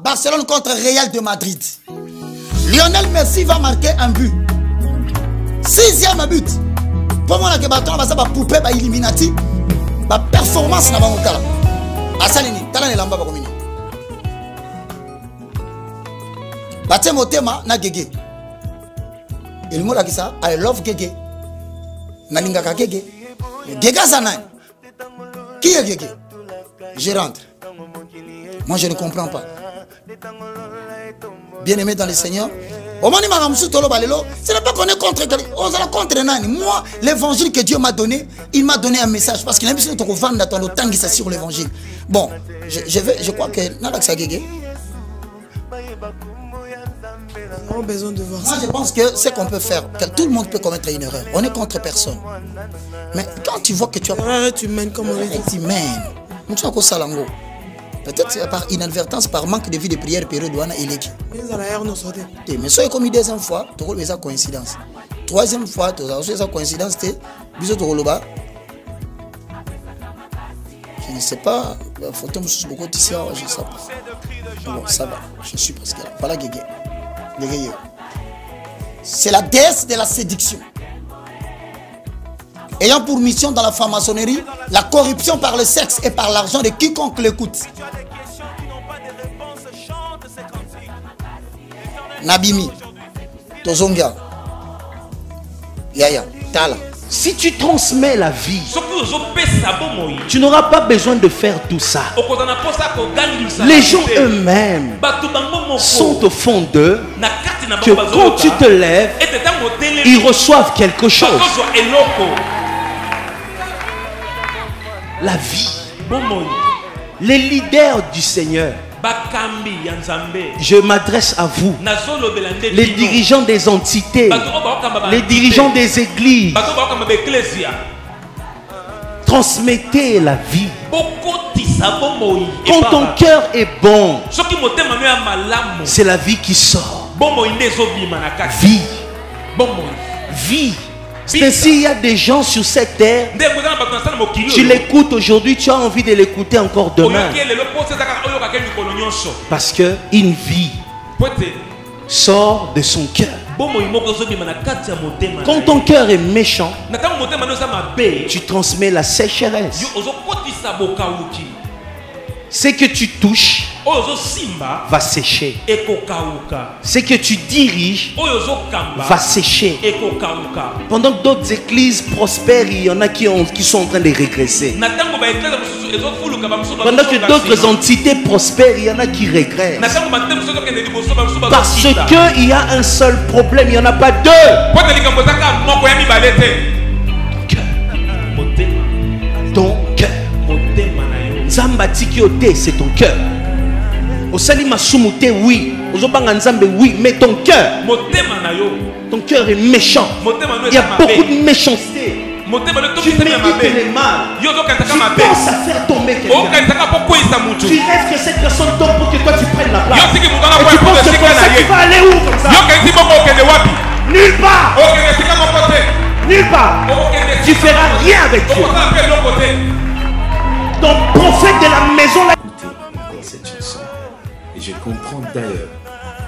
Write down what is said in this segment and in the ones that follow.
Barcelone contre Real de Madrid. Lionel Messi va marquer un but. 6e but. Pour moi, que Barcelone va poupée, va Illuminati, va performance na bangokala. Asalini, tala ne lamba ba komini. Baté motema na Gege. Il m'a dit ça, I love Gege. Nalingaka Gege. Gege sana. Qui est Gege? Je rentre. Moi je ne comprends pas. Bien aimé dans le Seigneur. Ce n'est pas qu'on est contre Nani. Moi, l'évangile que Dieu m'a donné, il m'a donné un message. Parce qu'il a mis sur sur l'évangile. Bon, je crois que Nalaksa Gege. On a besoin de voir ça. Moi, je pense que ce qu'on peut faire, que tout le monde peut commettre une erreur. On est contre personne. Mais quand tu vois que tu as... tu mènes comme on dit. Tu mènes. Peut-être par inadvertance, par manque de vie de prière, période où on a élégué. Mais ça est comme une deuxième fois, tu as une coïncidence. Troisième fois, tu as une coïncidence, tu as je ne sais pas, la photo me suis beaucoup ici, je ne sais pas. Bon, ça va, je suis presque là. Voilà Gege. C'est la déesse de la séduction. Ayant pour mission dans la franc-maçonnerie la corruption par le sexe et par l'argent de quiconque l'écoute. Nabimi, Tozonga, Yaya, Tala. Si tu transmets la vie, tu n'auras pas besoin de faire tout ça. Les gens eux-mêmes sont au fond d'eux que quand tu te lèves, ils reçoivent quelque chose. La vie. Les leaders du Seigneur. Je m'adresse à vous, les dirigeants des entités, les dirigeants des églises. Transmettez la vie. Quand ton cœur est bon, c'est la vie qui sort. Vie. Vie. C'est ainsi, il y a des gens sur cette terre. Tu l'écoutes aujourd'hui, tu as envie de l'écouter encore demain. Parce qu'une vie sort de son cœur. Quand ton cœur est méchant, tu transmets la sécheresse. Ce que tu touches va sécher. Ce que tu diriges va sécher. Pendant que d'autres églises prospèrent, il y en a qui sont en train de régresser. Pendant que d'autres entités prospèrent, il y en a qui régressent. Parce qu'il y a un seul problème, il n'y en a pas deux. Ton cœur. Zambati ote, c'est ton cœur. Osali masumute, oui. Ozobanga nzambe, oui. Mais ton cœur est méchant. Il y a beaucoup de méchanceté. Tu médites les mal. Tu penses à faire tomber quelqu'un. Tu rêves que cette personne tombe pour que toi tu prennes la place. Et tu penses que comme ça tu vas aller où comme ça? Nulle part. Nulle part. Tu feras rien avec Dieu. Ton prophète de la maison là. Écoutez cette chanson. Et je comprends d'ailleurs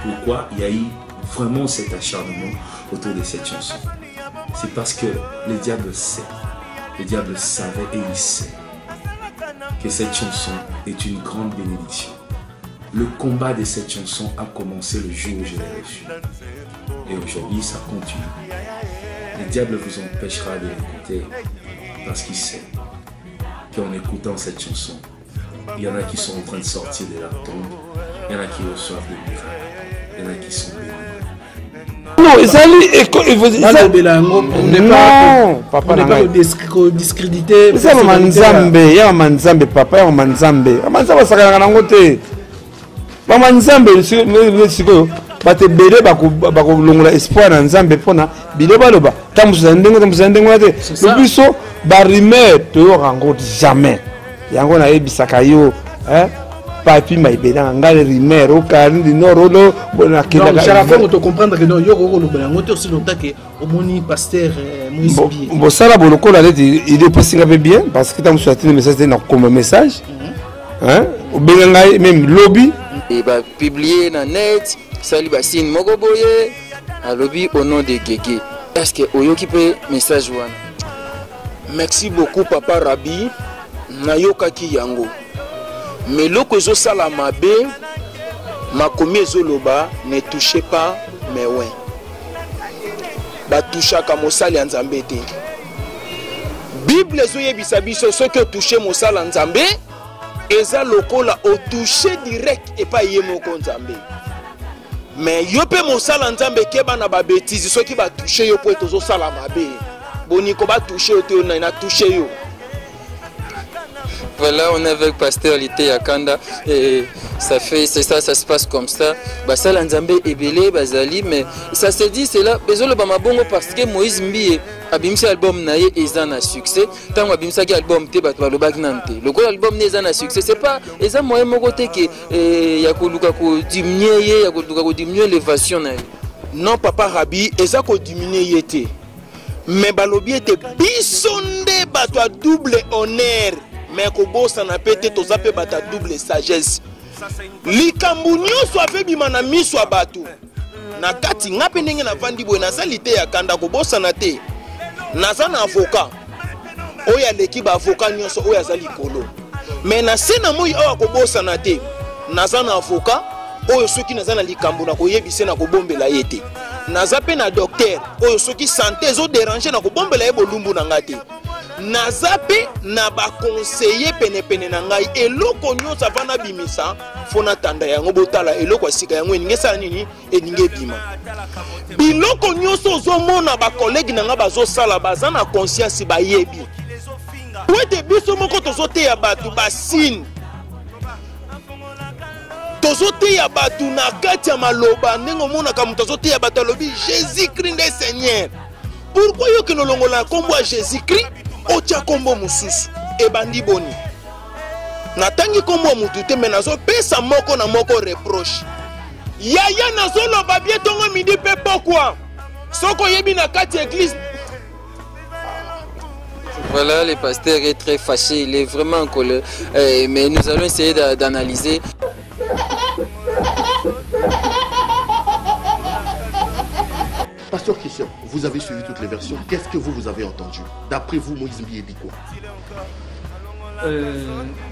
pourquoi il y a eu vraiment cet acharnement autour de cette chanson. C'est parce que le diable sait, le diable savait et il sait que cette chanson est une grande bénédiction. Le combat de cette chanson a commencé le jour où je l'ai reçue. Et aujourd'hui, ça continue. Le diable vous empêchera de l'écouter parce qu'il sait qu'en écoutant cette chanson, il y en a qui sont en train de sortir de la tombe, il y en a qui reçoivent des miracles, il y en a qui sont bénis. Non, papa, on n'est pas discrédité. C'est un manzambe, il y a un manzambe, papa, il y a un manzambe. Un manzambe, ça va être un côté. Un manzambe, bate bele bakolongola espoir na nzambe pona biloba loba tambuza ndengo te biso ba rumeur to rango jamais yango na ebisaka yo papi maibela ngale rumeur o kari di norolo bona kila ka ça faut te comprendre que non yo ko loba yango te aussi longtemps que omoni pasteur Moïse Bié bon ça la boloko la il est passé bien parce que tambuza te message na comme message o benga même lobby et bah publier na net sali ba signe moko boye alobi au nom de Gege. Est-ce que oyoki pe message wana? Merci beaucoup papa Rabi, nayokaki yango. Mais loko ezo sala mabe, makomi ezoloba ne touchez pas mes oins. Ba touchaka mosali ya Nzambe te. Bible ezoyebisa biso soki touché mosala Nzambe, eza lokola o touché direct et pas ye moko Nzambe. Mais yo pe mosala Nzambe keba na ba bêtise soki ba touché yo po tozo sala mabe. Boniko ba touché yo te na touché yo. Voilà, on est avec Pasteur Lité Yakanda et ça se passe comme ça. Basala Nzambe ebele bazali, mais ça se dit c'est là bezolo ba mabongo parce que Moïse Mbie abimisa album na ye eza na succès. Tant abimisa ki album te bato balobaki nante. Le album ne eza na succès, c'est pas eza moyen moko te ke ya koluka ko diminuer ye, ya koluka ko diminuer l'évasion na ye. Non papa Rabi, eza ko diminuer ye te. Mais balobi ete bisonde bato a double honneur. Mais kobosa na pete tozape bata double sagesse. Likambu nyonso afe bimana miso abatu. Na kati ngape ndenge na vandi boye na salite ya kanda kobosa na te. Naza na avocat. Oya leki ba avocat nyonso oya zali kolo. Mais na sena moi awa kobosa na te. Naza na avocat oyo soki naza na likambu na koyebise na kobombela yete. Naza pe na docteur oyo soki santé zo déranger na kobombela ye bolumbu na ngate. Nazape na ba conseiller pene na ngai eloko nyonso avana bimisa fona tanda yango botala eloko asika yango eninge sala nini eninge bima biloko nyonso zo mona ba collègue na nga bazo sala baza na conscience ba yebi wete biso moko tozote ya batu basine tozote ya batu na kati ya maloba ndenge mona ka muto zote ya batu lobi Jésus-Christ nde Seigneur. Pourquoi yo ke nolongola kombo ya Jésus-Christ otia kombo mususu ebandi boni natangi kombo mutu te mais nazo pesa moko na moko reproche yaya nazo loba bien tongo midi pe pourquoi soko yebi na kati église. Voilà, le pasteur est très fâché, il est vraiment en colère, mais nous allons essayer d'analyser. Pasteur Christian, vous avez suivi toutes les versions. Qu'est-ce que vous avez entendu? D'après vous, Moïse Mbie dit quoi?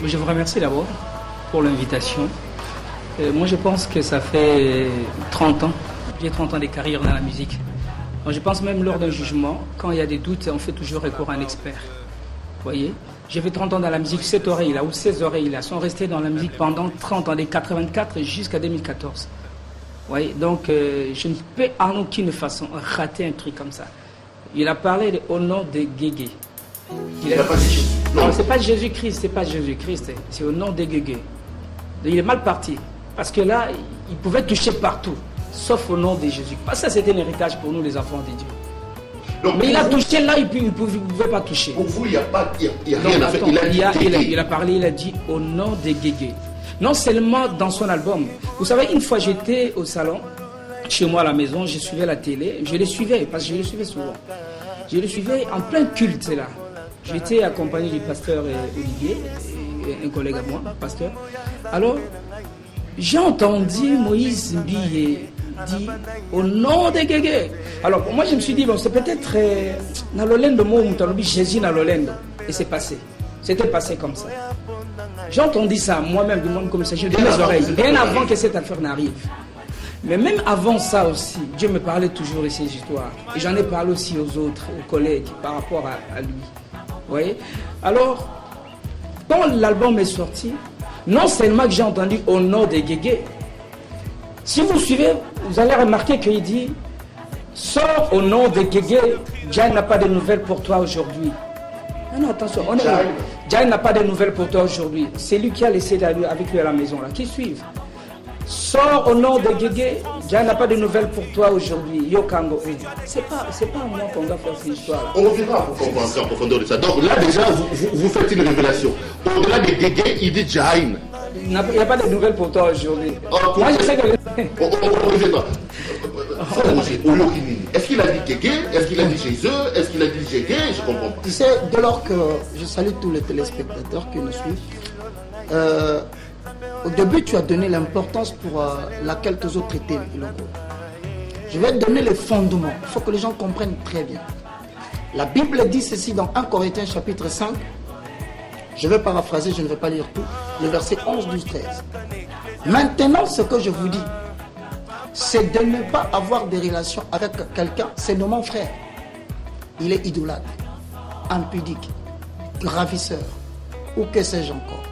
Je vous remercie d'abord pour l'invitation. Moi, je pense que ça fait 30 ans. J'ai 30 ans de carrière dans la musique. Donc, je pense même lors d'un jugement, quand il y a des doutes, on fait toujours recours à un expert. Vous voyez? J'ai fait 30 ans dans la musique, cette oreille-là ou ces oreilles-là sont restées dans la musique pendant 30 ans, de 84 jusqu'à 2014. Oui, donc je ne peux en aucune façon rater un truc comme ça. Il a parlé au nom de Gege. Il a pas dit... Non, c'est pas Jésus-Christ, c'est pas Jésus-Christ, c'est au nom de Gege. Il est mal parti, parce que là, il pouvait toucher partout, sauf au nom de Jésus. Parce que ça, c'était un héritage pour nous, les enfants de Dieu. Donc, mais il a touché là, il ne pouvait pas toucher. Pour vous, il n'y a rien à faire. Il a parlé, il a dit au nom de Gege. Non seulement dans son album. Vous savez, une fois j'étais au salon, chez moi à la maison, je suivais la télé, je les suivais, parce que je les suivais souvent. Je les suivais en plein culte là. J'étais accompagné du pasteur Olivier, un collègue à moi, pasteur. Alors, j'ai entendu Moïse Mbie dit au nom de Gege. Alors, moi je me suis dit, bon, c'est peut-être Nalolendo, Jésus Nalolendo. Et c'est passé. C'était passé comme ça. J'ai entendu ça moi-même du monde comme ça, j'ai de mes oreilles, bien avant que cette affaire n'arrive. Mais même avant ça aussi, Dieu me parlait toujours de ces histoires. Et j'en ai parlé aussi aux autres, aux collègues, par rapport à lui. Vous voyez? Alors, quand l'album est sorti, non seulement que j'ai entendu au nom de Gege, si vous suivez, vous allez remarquer qu'il dit « Sors au nom de Gege, Dieu n'a pas de nouvelles pour toi aujourd'hui. » Non, attention, Jai n'a pas de nouvelles pour toi aujourd'hui. C'est lui qui a laissé avec lui à la maison, là. Qui suivent? Sors au nom de Gege, Jai n'a pas de nouvelles pour toi aujourd'hui. Yokango. C'est pas à moi qu'on va faire cette histoire. On reviendra pour comprendre en profondeur de ça. Donc là, déjà, vous faites une révélation. Au-delà de Gege, il dit Jain. Il n'y a pas de nouvelles pour toi aujourd'hui. Moi, je sais que... On reviendra. Est-ce qu'il a dit Gege? Est-ce qu'il a dit Jésus? Est-ce qu'il a dit Gege? Je comprends pas. Tu sais, dès lors que je salue tous les téléspectateurs qui nous suivent, Au début, tu as donné l'importance pour laquelle tu as traité. Je vais donner les fondements. Il faut que les gens comprennent très bien. La Bible dit ceci dans 1 Corinthiens chapitre 5. Je vais paraphraser, je ne vais pas lire tout. Le verset 11, 12, 13. Maintenant, ce que je vous dis, c'est de ne pas avoir des relations avec quelqu'un, c'est de mon frère. Il est idolâtre, impudique, ravisseur, ou que sais-je encore.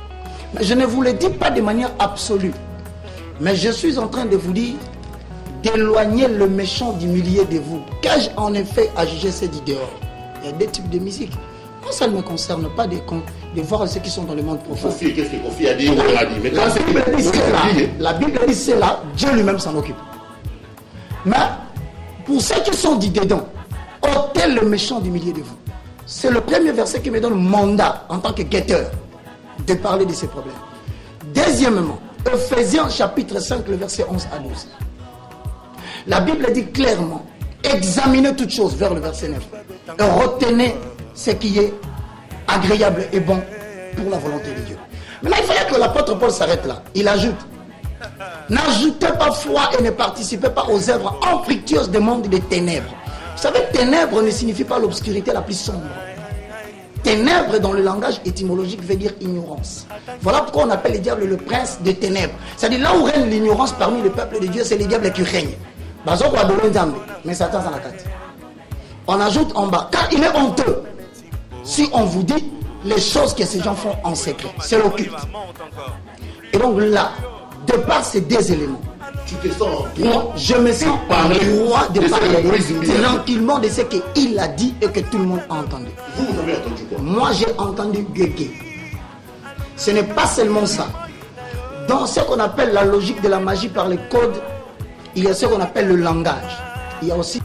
Mais je ne vous le dis pas de manière absolue. Mais je suis en train de vous dire d'éloigner le méchant du milieu de vous. Qu'ai-je en effet à juger ces dehors? Il y a des types de musique. Moi, ça ne me concerne pas de voir ceux qui sont dans le monde profond. Qu'est-ce que Kofi a dit? Mais la Bible dit c'est là, Dieu lui-même s'en occupe. Mais pour ceux qui sont dit dedans, ôtez le méchant du milieu de vous. C'est le premier verset qui me donne mandat en tant que guetteur de parler de ces problèmes. Deuxièmement, Ephésiens chapitre 5, le verset 11 à 12. La Bible dit clairement, examinez toutes choses vers le verset 9 et retenez ce qui est agréable et bon pour la volonté de Dieu. Maintenant, il fallait que l'apôtre Paul s'arrête là. Il ajoute, n'ajoutez pas foi et ne participez pas aux œuvres infructueuses des mondes des ténèbres. Vous savez, ténèbres ne signifie pas l'obscurité la plus sombre. Ténèbres dans le langage étymologique veut dire ignorance. Voilà pourquoi on appelle le diable le prince des ténèbres. C'est-à-dire là où règne l'ignorance parmi le peuple de Dieu, c'est les diables qui règnent. Mais Satan s'en a quatre. On ajoute en bas, car il est honteux si on vous dit les choses que ces gens font en secret. C'est l'occulte. Et donc là, de par ces deux éléments, tu te sens moi, je me sens en droit de parler tranquillement de ce qu'il a dit et que tout le monde a entendu. Vous avez entendu quoi? Moi, j'ai entendu guéguer. Ce n'est pas seulement ça. Dans ce qu'on appelle la logique de la magie par les codes, il y a ce qu'on appelle le langage. Il y a aussi...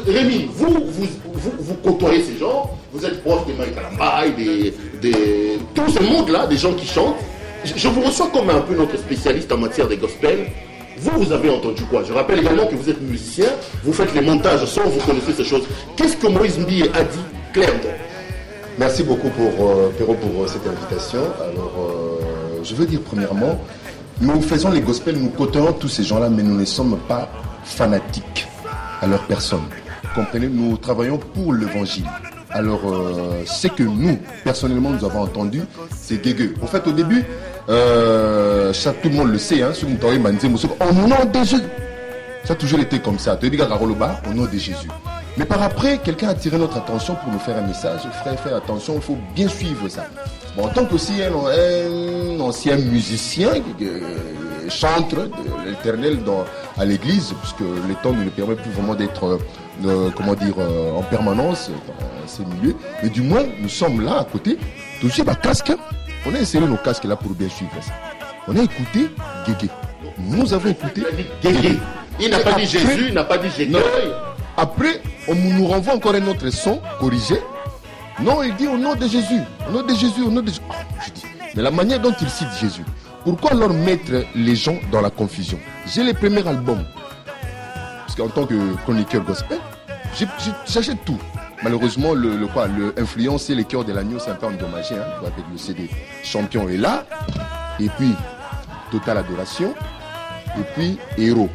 Rémi, vous côtoyez ces gens, vous êtes proche des Maïkalambaï, de tout ce monde-là, des gens qui chantent. Je vous reçois comme un peu notre spécialiste en matière de gospel. Vous avez entendu quoi? Je rappelle également que vous êtes musicien, vous faites les montages son, vous connaissez ces choses. Qu'est-ce que Moïse Mbie a dit clairement? Merci beaucoup Perrault pour cette invitation. Alors, je veux dire premièrement, nous faisons les gospels, nous côtoyons tous ces gens-là, mais nous ne sommes pas fanatiques à leur personne. Vous comprenez? Nous travaillons pour l'évangile. Alors, ce que nous, personnellement, nous avons entendu, c'est guégueux. En fait, au début, tout le monde le sait, hein, au nom de Jésus. Ça a toujours été comme ça. Au nom de Jésus. Mais par après, quelqu'un a attiré notre attention pour nous faire un message. Frère, fais attention, il faut bien suivre ça. Bon, en tant qu'aussi un ancien musicien, chantre de l'Éternel à l'église, puisque le temps ne nous permet plus vraiment d'être, en permanence dans ces milieux. Mais du moins, nous sommes là à côté. Touché ma casque. On a inséré nos casques là pour bien suivre ça. On a écouté Guégué. Nous avons écouté Guégué. Il n'a pas dit Jésus, il n'a pas dit Jésus. Après, on nous renvoie encore un autre son corrigé. Non, il dit au nom de Jésus. Au nom de Jésus, au nom de Jésus. Je dis, mais la manière dont il cite Jésus, pourquoi alors mettre les gens dans la confusion? J'ai les premiers albums. Parce qu'en tant que chroniqueur gospel, j'achète tout. Malheureusement, le influence et les cœurs de l'agneau, c'est un peu endommagé, hein, avec le CD. Champion est là. Et puis, Total Adoration. Et puis, Héros.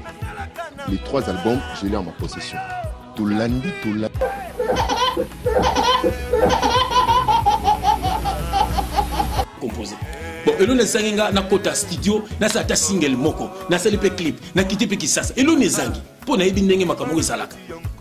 Les trois albums, je l'ai en ma possession. Toulandi. Composé. Bon, elo nezangi nga na kota studio, na sa ta single moko, na sa lipe clip, na kiti pe kisasa. Elo nezangi, po na yebi ndenge makambo ezalaka.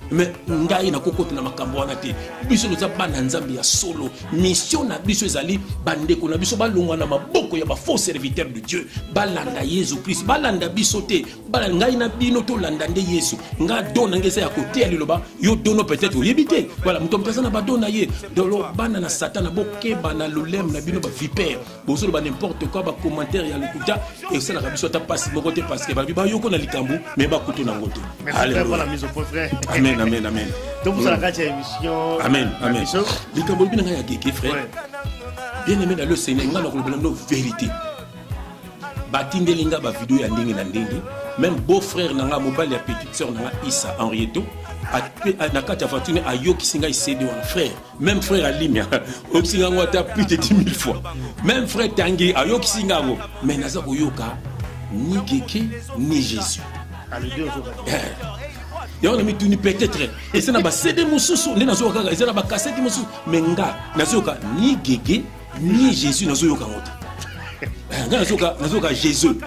Mais ngai na kokota na makambo wana te. Biso loza bana nzambe ya solo. Mission na biso ezali bandeko na biso balongwa na maboko ya ba faux serviteurs de Dieu. Balanda Yesu Christ, balanda biso te. Balanda ngai na bino to landa nde Yesu. Nga dona ngesa ya kote ya liloba, yo dono peut-être oyebite. Voilà, muto mpesa na badona ye. Dolo bana na Satan boke bana lolem na bino ba vipère. Bozolo ba n'importe quoi ba commentaire ya lokuta et ça na biso ta passe moko te parce que ba biba yoko na likambu mais ba kuto na ngoto. Alléluia. La mise au point frère. Amen. Amen. Donc vous allez regarder l'émission. Amen. Les Cambodgiens bien nga geke frère. Bien aimé dans le Seigneur, nga na ko la vérité. Batindelinga ba vidéo ya ndenge na ndenge. même beau-frère nanga mobile ya petite sœur nanga Issa Henrieto na kati ya fortune ayoki singa cédé en frère, même frère Alimia okisinga ngota plus de 10 000 fois, même frère Tanguy ayoki singa ngo, mais naza koyoka ni Gege ni Jésus. Et on a mis tout peut-être et c'est na ba cédé mususu ne nazo kaka c'est na ba cassette mususu mais nga nazo ka ni Gege ni Jésus nazo yoka ngota nga nazo ka Jésus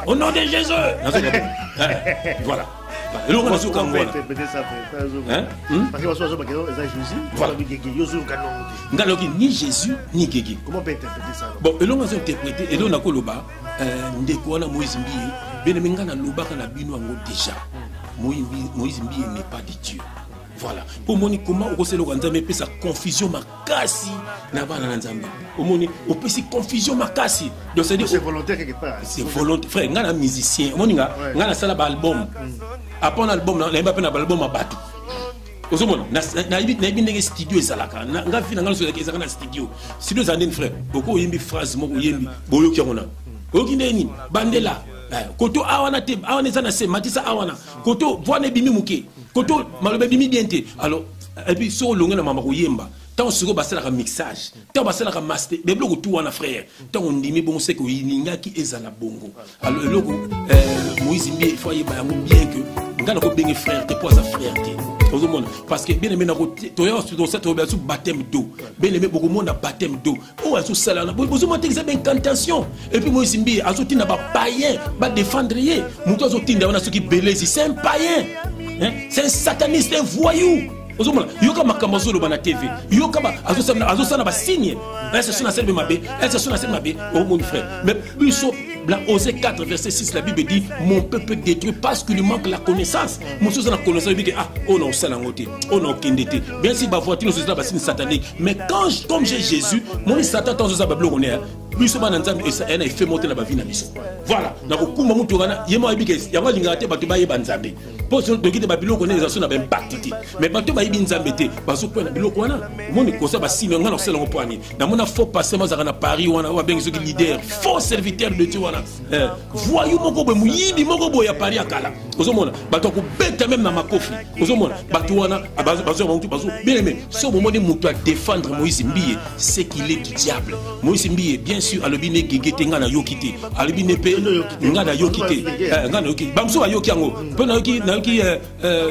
au nom de Jésus nazo voilà. Et là, on a souvent interprété ça. Parce que Jésus, ni Jésus ni Gege. Comment on peut interpréter ça? Bon, et là, on a interprété. Et là, on a koloba. Ndeko na Moïse Mbiye. Ben menga na loba kana bino ango déjà. Moïse Mbiye n'est pas de Dieu. Voilà. Pour moi, comment on sait le Nzambe peut sa confusion makasi na bana Nzambe. Au moni, on peut si confusion makasi. Donc c'est volontaire quelque part. C'est volontaire. Frère, ngana musicien. Moni ngana sala ba album. Après un album, on a pas un album à battre. Au moment, na ibi studio ezalaka. Nga fina nga so ezalaka na studio. Studio zandeni frère. Beaucoup yembi phrase moko yembi boyo kiona. Okindeni bandela. Koto awana te awana zana se matisa awana. Koto voine bimi muke. Koto malobe bimi biente. Alors et puis so longa na mama ko yemba. Tant sur basala ka mixage. Tant basala ka master. Des blocs tout wana frère. Tant on dimi bon c'est que yininga ki ezala bongo. Alors le logo Moïse Mbiye il faut y ba bien que ngana ko bengi frère te pour sa frèreté. Parce que bien aimé na côté toi dans cette obéissance baptême d'eau. Bien aimé beaucoup monde a baptême d'eau. Oh aso sala na bozo monter ça incantation. Et puis Moïse Mbiye aso tinda ba païen, ba défendre yé. Muto aso tinda wana ceux qui belezi, c'est un païen. Hein? C'est un sataniste, un voyou. Yoka makambazo lo bana TV. Yoka ba azosana ba signe. Est-ce que c'est mabe? Est-ce que c'est mabe? Oh mon frère. Mais Busso dans Osée 4 verset 6 la Bible dit mon peuple détruit parce qu'il lui manque la connaissance. Mon chose la connaissance dit que oh non ça l'angoté. Oh non kindete. Bien sûr ba voiture c'est ba signe satanique. Mais quand comme j'ai Jésus, mon Satan tant ça ba bloquer. Busso ba nzambe et ça a fait monter la ba vie na biso. Voilà. Na ko kuma mutu wana yema ibike yanga lingate ba to ba yeba nzambe. Pour ce de ba biloko na ezation na ba impact. Mais ba to ba yebi nzambe te bazo ko na biloko wana. Mon ko ça ba signe ngana sala ngopani. Na mona faux passer mazaka na Paris wana wa bengi soki leader, faux serviteur de Dieu wana. Voyou moko boy muyibi moko boy ya Paris akala. Ozomona bato ko beta même na makofi. Ozomona bato wana bazo bien aimé. Ce moment de mutu à défendre Moïse Mbiye, c'est qu'il est du diable. Moïse Mbiye bien sûr alobine Gege tenga na yokite. Alobine pe nga na yokite. Nga na yokite. Bamso ba yoki yango. Pe na yoki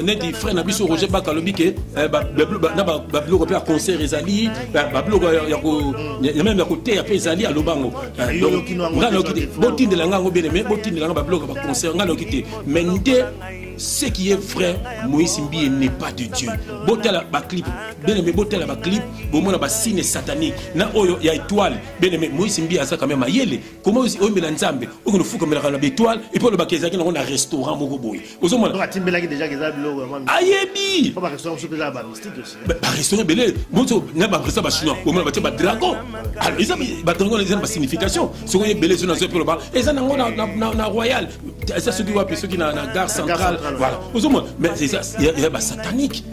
neti frère na biso Roger Baka lobike na ba bloko pe concert ezali, ba bloko ya même ya côté après ezali à lobango. Donc nga na yokite. Botinde la nga ngo bien aimé, botinde la nga ba bloko ba concert nga na yokite. Mais ce qui est vrai, Moïse Mbiye n'est pas de Dieu. Botela ba clip, bien aimé botela ba clip, bomona ba signe satanique. Na oyo ya étoile, bien aimé Moïse Mbiye asa quand même ayele. Comment aussi o mbela nzambe, o ko fuka mbela kana étoile et puis le bakeza ki na restaurant moko boy. Ozomona. Donc atimbela ki déjà keza bilo vraiment. Ayebi. Pas ba restaurant so peza ba mystique aussi. Ba restaurant belé, moto na ba restaurant ba chinois, bomona ba ba dragon. Alors ils ba dragon les ba signification. So ko belé so na so pe le ba. Et ça na royal. Ça ce qui va ceux qui na gare centrale. Voilà. Mais c'est ça, il y a satanique.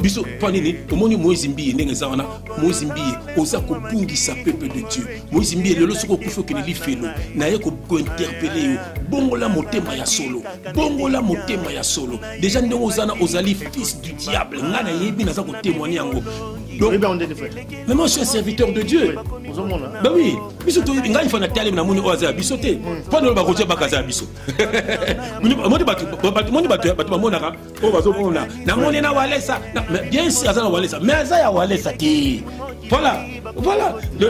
Biso panini, au monde Moïse Mbiye ndenge za wana, Moïse Mbiye oza ko bungisa peuple de Dieu. Moïse Mbiye lelo soko kufo ke li felo, na ye ko interpeller yo. Bongo la motema ya solo. Bongo la motema ya solo. Déjà ndenge ozana ozali fils du diable. Ngana yebi na za ko témoigner yango. Donc, mais moi je suis un serviteur de Dieu. Ben oui, biso to nga il faut na tali na moni oza biso te. Pas no ba roje bakaza biso. Moni batu monaka o bazo mona. Na moni na walesa. Bien sûr ça na walesa. Mais ça ya walesa te. Voilà. Le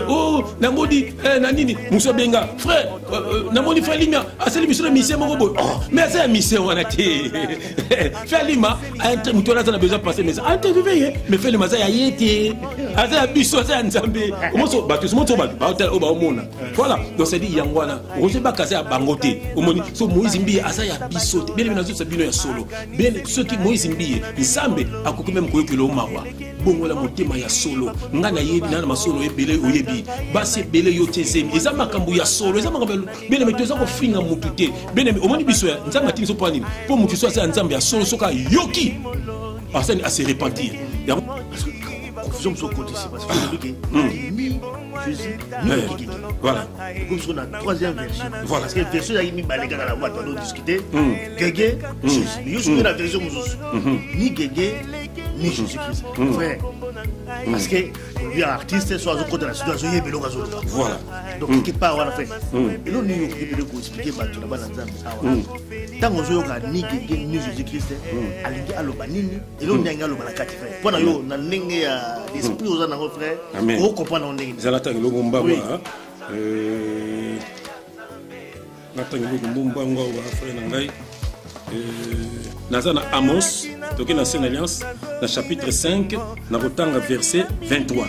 na modi na nini muso benga frère na moni frère Limia aseli biso na mission moko boy. Mais ça mission wana te. Frère Lima entre mutona ça na besoin passer mais interviewer mais fait le mazaya yete. Asa biso ça nzambe. Moso batu ba omona. Voilà. Donc c'est dit yangwana. Roger Bakaza ya bangote. Omoni so Moïse Mbiye asa ya biso te. Bien nazo sabino ya solo. Bien ceux qui Moïse Mbiye nzambe akoki même koyokelo mawa. Bongo la motema ya solo. Ngana yebi na masolo ebele oyebi. Basi ebele yo tezemi. Eza makambo ya solo. Eza makambo bien mais toza ko finga mutu te. Bien omoni biso ya nzambe atinso po nini. Po mutu so asa nzambe ya solo soka yoki. Asa se repentir. confusion sur le côté ici parce que ni Jésus ni Gégé. Voilà. Comme sur la troisième version. Voilà. Parce que la version il m'a les gars dans la boîte on a discuté. Gégé, Jésus. Mais je suis la version ni Gégé ni Jésus-Christ. Frère. Parce que lui artiste soit au côté de la situation il est belong à zone. Voilà. Donc quelque part on a fait. Et là nous nous expliquer ba tout là-bas dans Zambie. Tant on joue ni Gégé ni Jésus-Christ alingi aloba nini et là on a ngalo ba kati frère. Pona yo na ndenge ya l'esprit aux anango frère. On comprend on ndenge. Zalata ngelo mbamba. Nazana Amos, donc dans l'Ancienne Alliance, dans chapitre 5, dans le verset 23.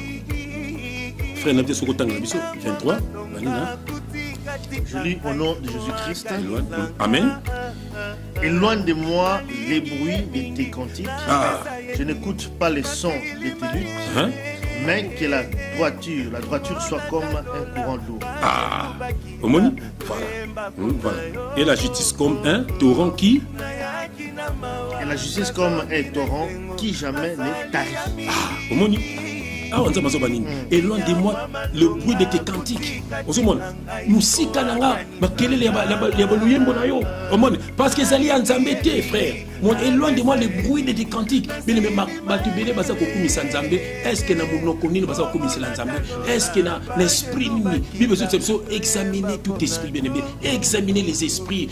Frère, nous avons 23. Je lis au nom de Jésus-Christ. Amen. Éloigne de moi les bruits de tes cantiques. Je n'écoute pas les sons de tes luttes. Mais que la droiture soit comme un courant d'eau. Voilà. Voilà. Et la justice comme un torrent qui. Et la justice comme un torrent qui jamais ne tarit. Éloigne de moi le bruit de tes cantiques. Parce que ça y a embêté, frère. Éloigne de moi le bruit de tes cantiques. Est-ce que est-ce que l'esprit examiner tout esprit, examiner les esprits,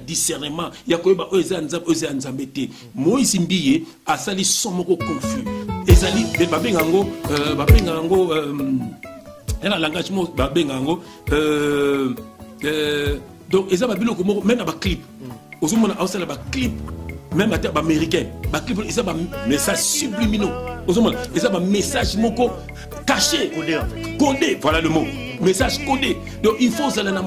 discernement. Moïse Mbiye a sali son confus. Ezali babengango un langage mo babengango donc ezaba biloko moko même na clip ozomona ausala ba clip même ata ba américain ba clip ezaba message subliminaux ozomona ezaba message moko caché codé voilà le mot message codé donc il faut ça na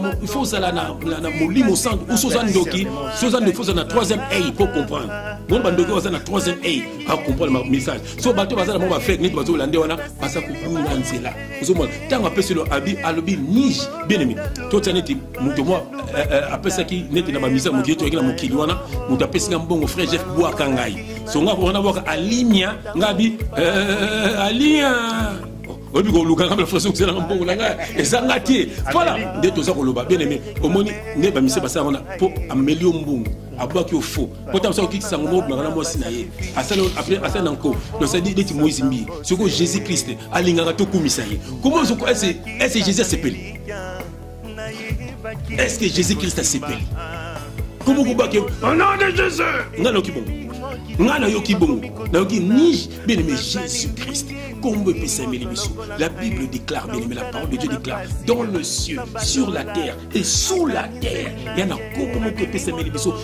molimo sang ou sozan doki sozan de faut na troisième œil pour comprendre bon bandoki on na troisième œil à comprendre le message so bato bazala mo ba fake ni bato lande wana pasa ko buna nzela ozomona tango apesi lo abi alobi nige bien aimé to tsaneti muto mo apesa ki neti na ba misa mo ki to na mokili wana muto apesi nga mbongo frère Jeff Boaka ngai so nga wana boka alinya ngabi alinya obi ko luka comme la façon que c'est dans bon langa ezangati voilà de tous ça ko loba bien aimé omoni ne ba mise basa wana pour améliorer mbongo abaki au faux quand ça ki sango mo na mo sinaye asala après asala encore donc ça dit dit Moïse Mbi ce que Jésus Christ alinga to kumisaye comment est-ce que Jésus s'appelle est-ce que Jésus Christ s'appelle comment ko baki au nom de Jésus ngalo ki bon ngalo yo ki bon na yo ki ni bien aimé Jésus Christ. La Bible déclare, bien aimé, la parole de Dieu déclare, dans le ciel, sur la terre et sous la terre, il y en a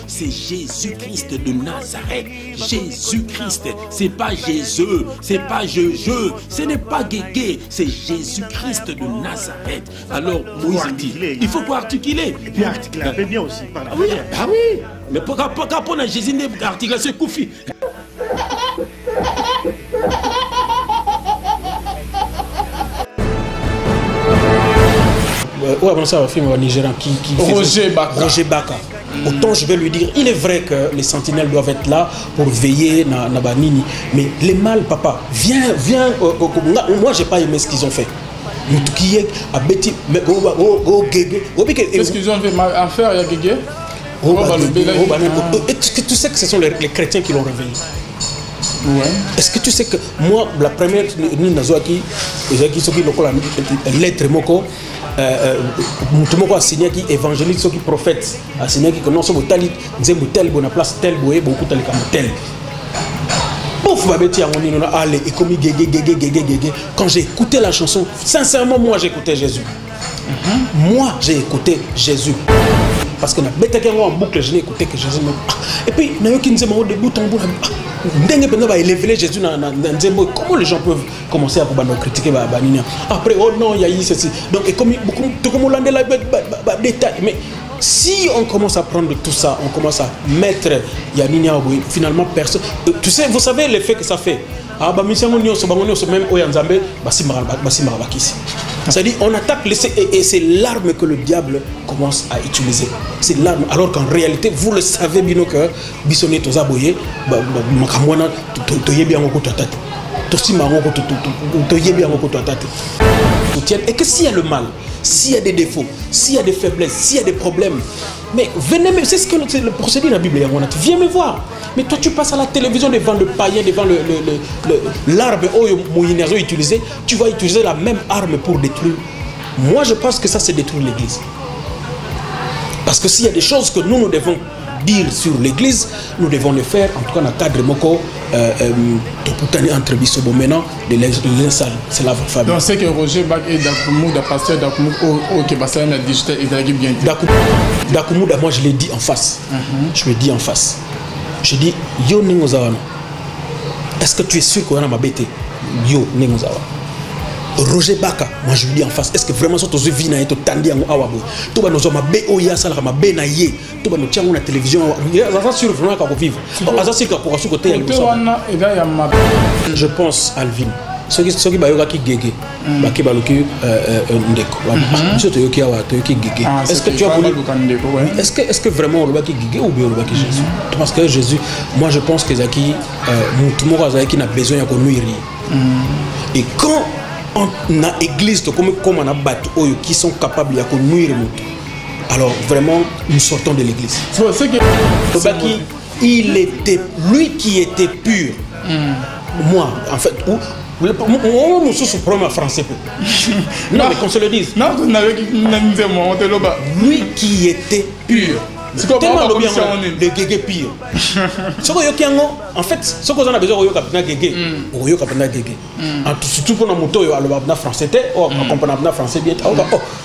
c'est Jésus-Christ de Nazareth. Jésus-Christ, c'est pas Jésus, c'est pas ce n'est pas Guégué, c'est Jésus-Christ de Nazareth. Alors, Moïse dit, il faut quoi articuler. Et puis articuler bien aussi. Ah oui, mais pourquoi on a Jésus articulé ce Koufi? Ça va film nigérian qui Roger Baka. Autant je vais lui dire, il est vrai que les sentinelles doivent être là pour veiller na banini, mais les mâles, papa, viens, moi j'ai pas aimé ce qu'ils ont fait. Qu'est-ce qu'ils ont fait à faire, Yagege? Est-ce que tu sais que ce sont les chrétiens qui l'ont réveillé? Ouais. Est-ce que tu sais que moi, la première Ninazoaki, lettre moko, mutumoko a signé qui évangéliste, qui prophète, a signé qui connaît son tali, nzembo tel, bonne place tel, boé, beaucoup tel comme tel. Pouf, babeti amoni nona allez, et comme gégé. Quand j'ai écouté la chanson, sincèrement, moi j'ai écouté Jésus. Moi j'ai écouté Jésus. Parce que en boucle, je n'ai écouté que Jésus. Et puis, de bout en bout, Jésus. Comment les gens peuvent commencer à critiquer après, oh non, il y a eu ceci. Donc, et comme tout le monde a détail. Mais si on commence à prendre tout ça, on commence à mettre finalement personne. Tu sais, vous savez l'effet que ça fait. C'est-à-dire on attaque et c'est l'arme que le diable commence à utiliser. C'est l'arme. Alors qu'en réalité, vous le savez bien que Bissonné Tozaboye, Et que s'il y a le mal, s'il y a des défauts, s'il y a des faiblesses, s'il y a des problèmes, mais venez, c'est ce que le procédé de la Bible, viens me voir. Mais toi, tu passes à la télévision devant le païen, devant l'arme utilisé, tu vas utiliser la même arme pour détruire. Moi, je pense que ça, c'est détruire l'Église. Parce que s'il y a des choses que nous devons dire sur l'Église, nous devons le faire, en tout cas, dans le cadre moko, entre Bissobo maintenant, c'est la famille. Donc, c'est que Roger Bach et Dakoumou, le pasteur Dakoumou, qui passe à la digital, il a bien dit. Dakoumou, moi, je l'ai dit en face. Je le dis en face. Je dis, yo Ningozawa. Est-ce que tu es sûr qu'on a ma bête? Yo Ningozawa. Roger Baka, moi je lui dis en face, est-ce que vraiment ça te vit na eto tandi en awabo? Tout nous ma bé oya sala ma bé na ye. Tout nous tient la télévision. Ça sur vraiment qu'on vivre. Ça c'est pour ce côté. Je pense Alvin. Ceux qui bayoga qui gege, baki baloki ndeko. Surtout yoki awa, yoki gege. Est-ce que tu as voulu? Est-ce que vraiment le baki gege ou bien le baki Jésus? Parce que Jésus, moi je pense que Zaki, tout le monde qui n'a besoin de nuire. Et quand on a église comme on a battu qui sont capables de nuire, alors vraiment nous sortons de l'église. Il était lui qui était pur. Moi en fait nous sommes problème français. Non mais qu'on se le dise. Lui qui était pur. C'est comme le gégé pire. En fait, ce qu'on a besoin de gégé, surtout pour nos motos, le français, on français bien.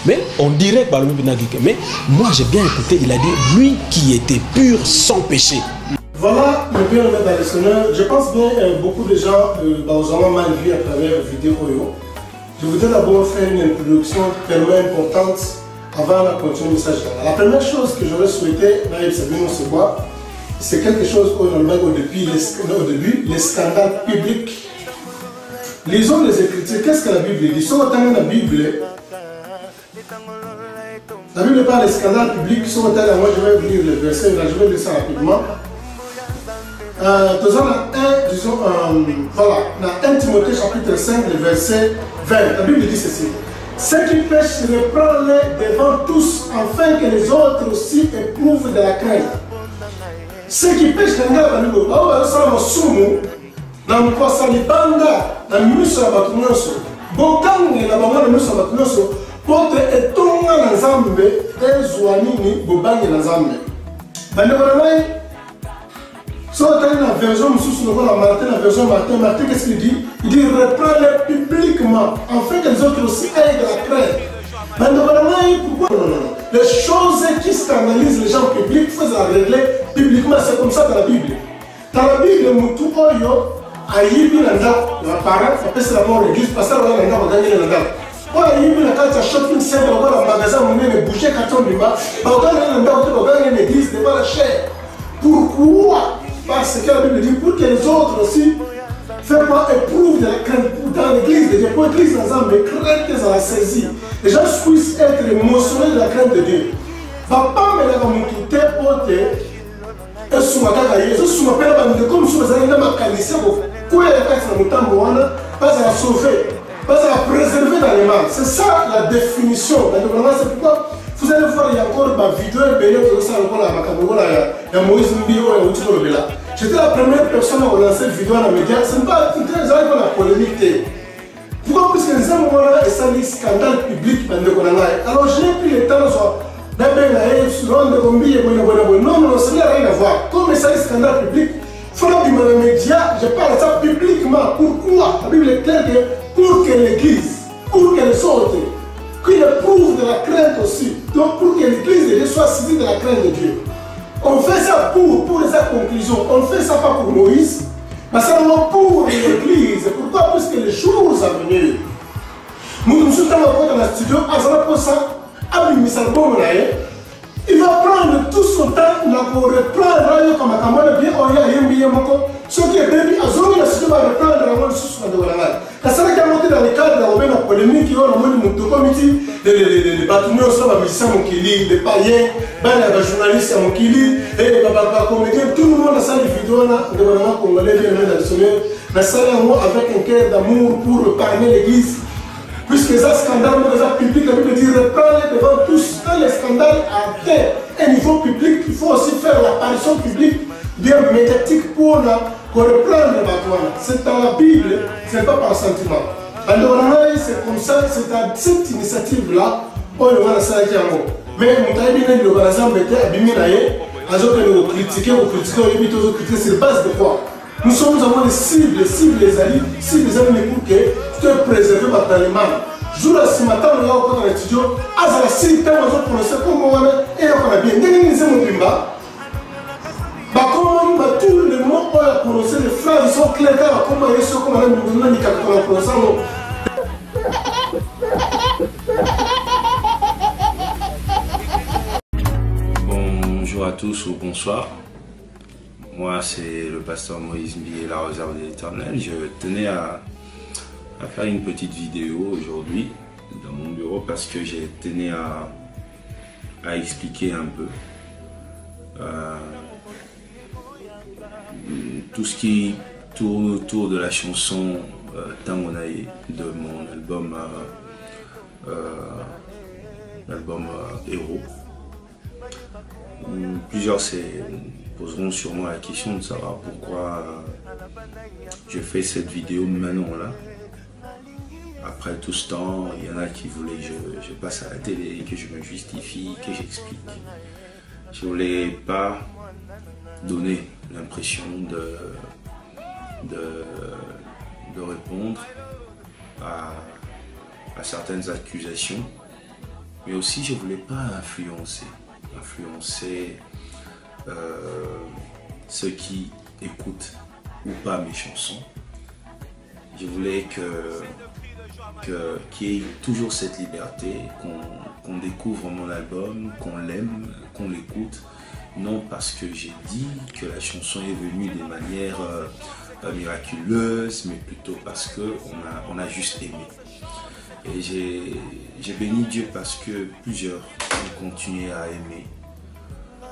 Mais on dirait que le gégé. Mais moi j'ai bien écouté, il a dit lui qui était pur sans péché. Voilà le bien dans le Seigneur. Je pense bien beaucoup de gens ont mal vu à travers la vidéo. Je voudrais d'abord faire une introduction tellement importante avant de continuer le message. La première chose que j'aurais souhaité, c'est quelque chose qu'on a au début, les scandales publics. Lisons les Écritures. Qu'est-ce que la Bible dit? Sur la Bible parle des scandales publics. Moi je vais lire le verset, là, je vais lire ça rapidement. Dans 1 Timothée chapitre 5, le verset 20, la Bible dit ceci. Ceux qui pêchent, reprends-les devant tous, afin que les autres aussi éprouvent de la crainte. Ceux qui pêchent, soit dans la version Martin, qu'est-ce qu'il dit? Il dit reprends-les publiquement, afin que les autres aussi aient de la crainte. Pourquoi? Non. Les choses qui scandalisent les gens publics, il faut les régler publiquement, c'est comme ça dans la Bible. Dans la Bible, Moutou Oyo, Aïbi Nanda, la parent, ça peut se la mort l'église, parce que Nanda va gagner Nanda. Aïbi Nanda, tu as shopping center, on va dans le magasin, on est boucher, carton de bas, on va gagner Nanda, on va gagner l'église devant la chair. Pourquoi? Parce que la Bible dit pour que les autres aussi éprouvent de la crainte dans l'église de Dieu, pour l'église dans un mais crainte à la saisie. Les gens puissent être émotionnés de la crainte de Dieu. Papa me l'a monté pour te et sous ma cagaille, je suis ma père comme sous les années ma calissée, quoi la taxe dans mon temps, pas à la sauver, pas à la préserver dans les mains. C'est ça la définition. C'est pourquoi vous allez voir, il y a encore ma vidéo et Moïse Mbio et j'étais la première personne à relancer cette vidéo dans les médias. Ce n'est pas la polémique. Pourquoi? Parce que les hommes-là, et ça, les scandales publics, alors je n'ai pris le temps de non, ça n'a rien à voir. Comme ça, les scandales publics, il faut que les médias, je parle de ça publiquement. Pourquoi? La Bible est claire que pour que l'église, pour qu'elle sorte, qu'il éprouve de la crainte aussi. Donc pour que l'église de Dieu soit saisie de la crainte de Dieu. On fait ça pour les conclusions. On ne fait ça pas pour Moïse, mais seulement pour l'église. Pourquoi? Parce que les jours à venir, nous sommes dans le studio, pour ça, il va prendre tout son temps pour reprendre comme un bien ce qui est béni, à zone la studio va reprendre la mode sous la douane. Quand ça a monté dans les cadres de la polémique, il y a un comité de Batunio so ba musicien mokili, des païens, ba journalistes à mokili, et ba comédien, tout le monde a ça les vidéos là, de vraiment congolais bien dans le sonnet, la salle avec un cœur d'amour pour parler l'église. Puisque ça scandale, ça public, la Bible dit reprends-les devant tous. Quand les scandales atteignent un niveau public, il faut aussi faire l'apparition publique bien médiatique pour reprendre la toile. C'est dans la Bible, ce n'est pas par sentiment. Alors c'est comme ça, c'est à cette initiative-là, on le voit ça qui est en haut. Mais mon taille bien le barazan était abîmé là, on a critiqué, sur base de quoi? Nous avons des cibles les alliés, cibles les amis pour que tu es préservé par les mains. Jour à ce matin, on est dans le studio, à la cible, on a prononcé comme on a et on a bien. Dès que nous bimba, comment tout le monde a prononcé les phrases sont claires, comment ils sont comme on a prononcé. Bonjour à tous ou bonsoir. Moi, c'est le pasteur Moïse Mbié, la réserve de l'Éternel. Je tenais à faire une petite vidéo aujourd'hui dans mon bureau parce que j'ai tenu à expliquer un peu tout ce qui tourne autour de la chanson Tangonaï de mon album Héros. Plusieurs poseront sûrement la question de savoir pourquoi je fais cette vidéo maintenant là. Après tout ce temps, il y en a qui voulaient que je passe à la télé, que je me justifie, que j'explique. Je ne voulais pas donner l'impression de répondre à certaines accusations, mais aussi je ne voulais pas influencer ceux qui écoutent ou pas mes chansons. Je voulais qu'il y ait toujours cette liberté, qu'on découvre mon album, qu'on l'aime, qu'on l'écoute, non parce que j'ai dit que la chanson est venue de manière miraculeuse, mais plutôt parce qu'on a juste aimé. Et j'ai béni Dieu parce que plusieurs ont continué à aimer,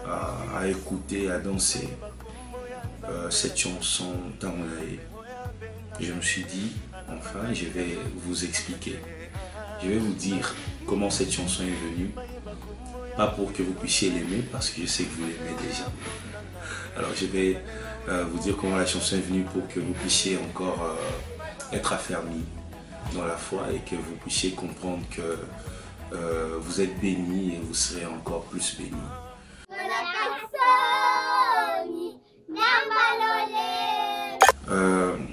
à écouter, à danser cette chanson Tangonaï. Je me suis dit, enfin, je vais vous expliquer. Je vais vous dire comment cette chanson est venue. Pas pour que vous puissiez l'aimer, parce que je sais que vous l'aimez déjà. Alors je vais vous dire comment la chanson est venue pour que vous puissiez encore être affermis dans la foi et que vous puissiez comprendre que vous êtes bénis et vous serez encore plus bénis.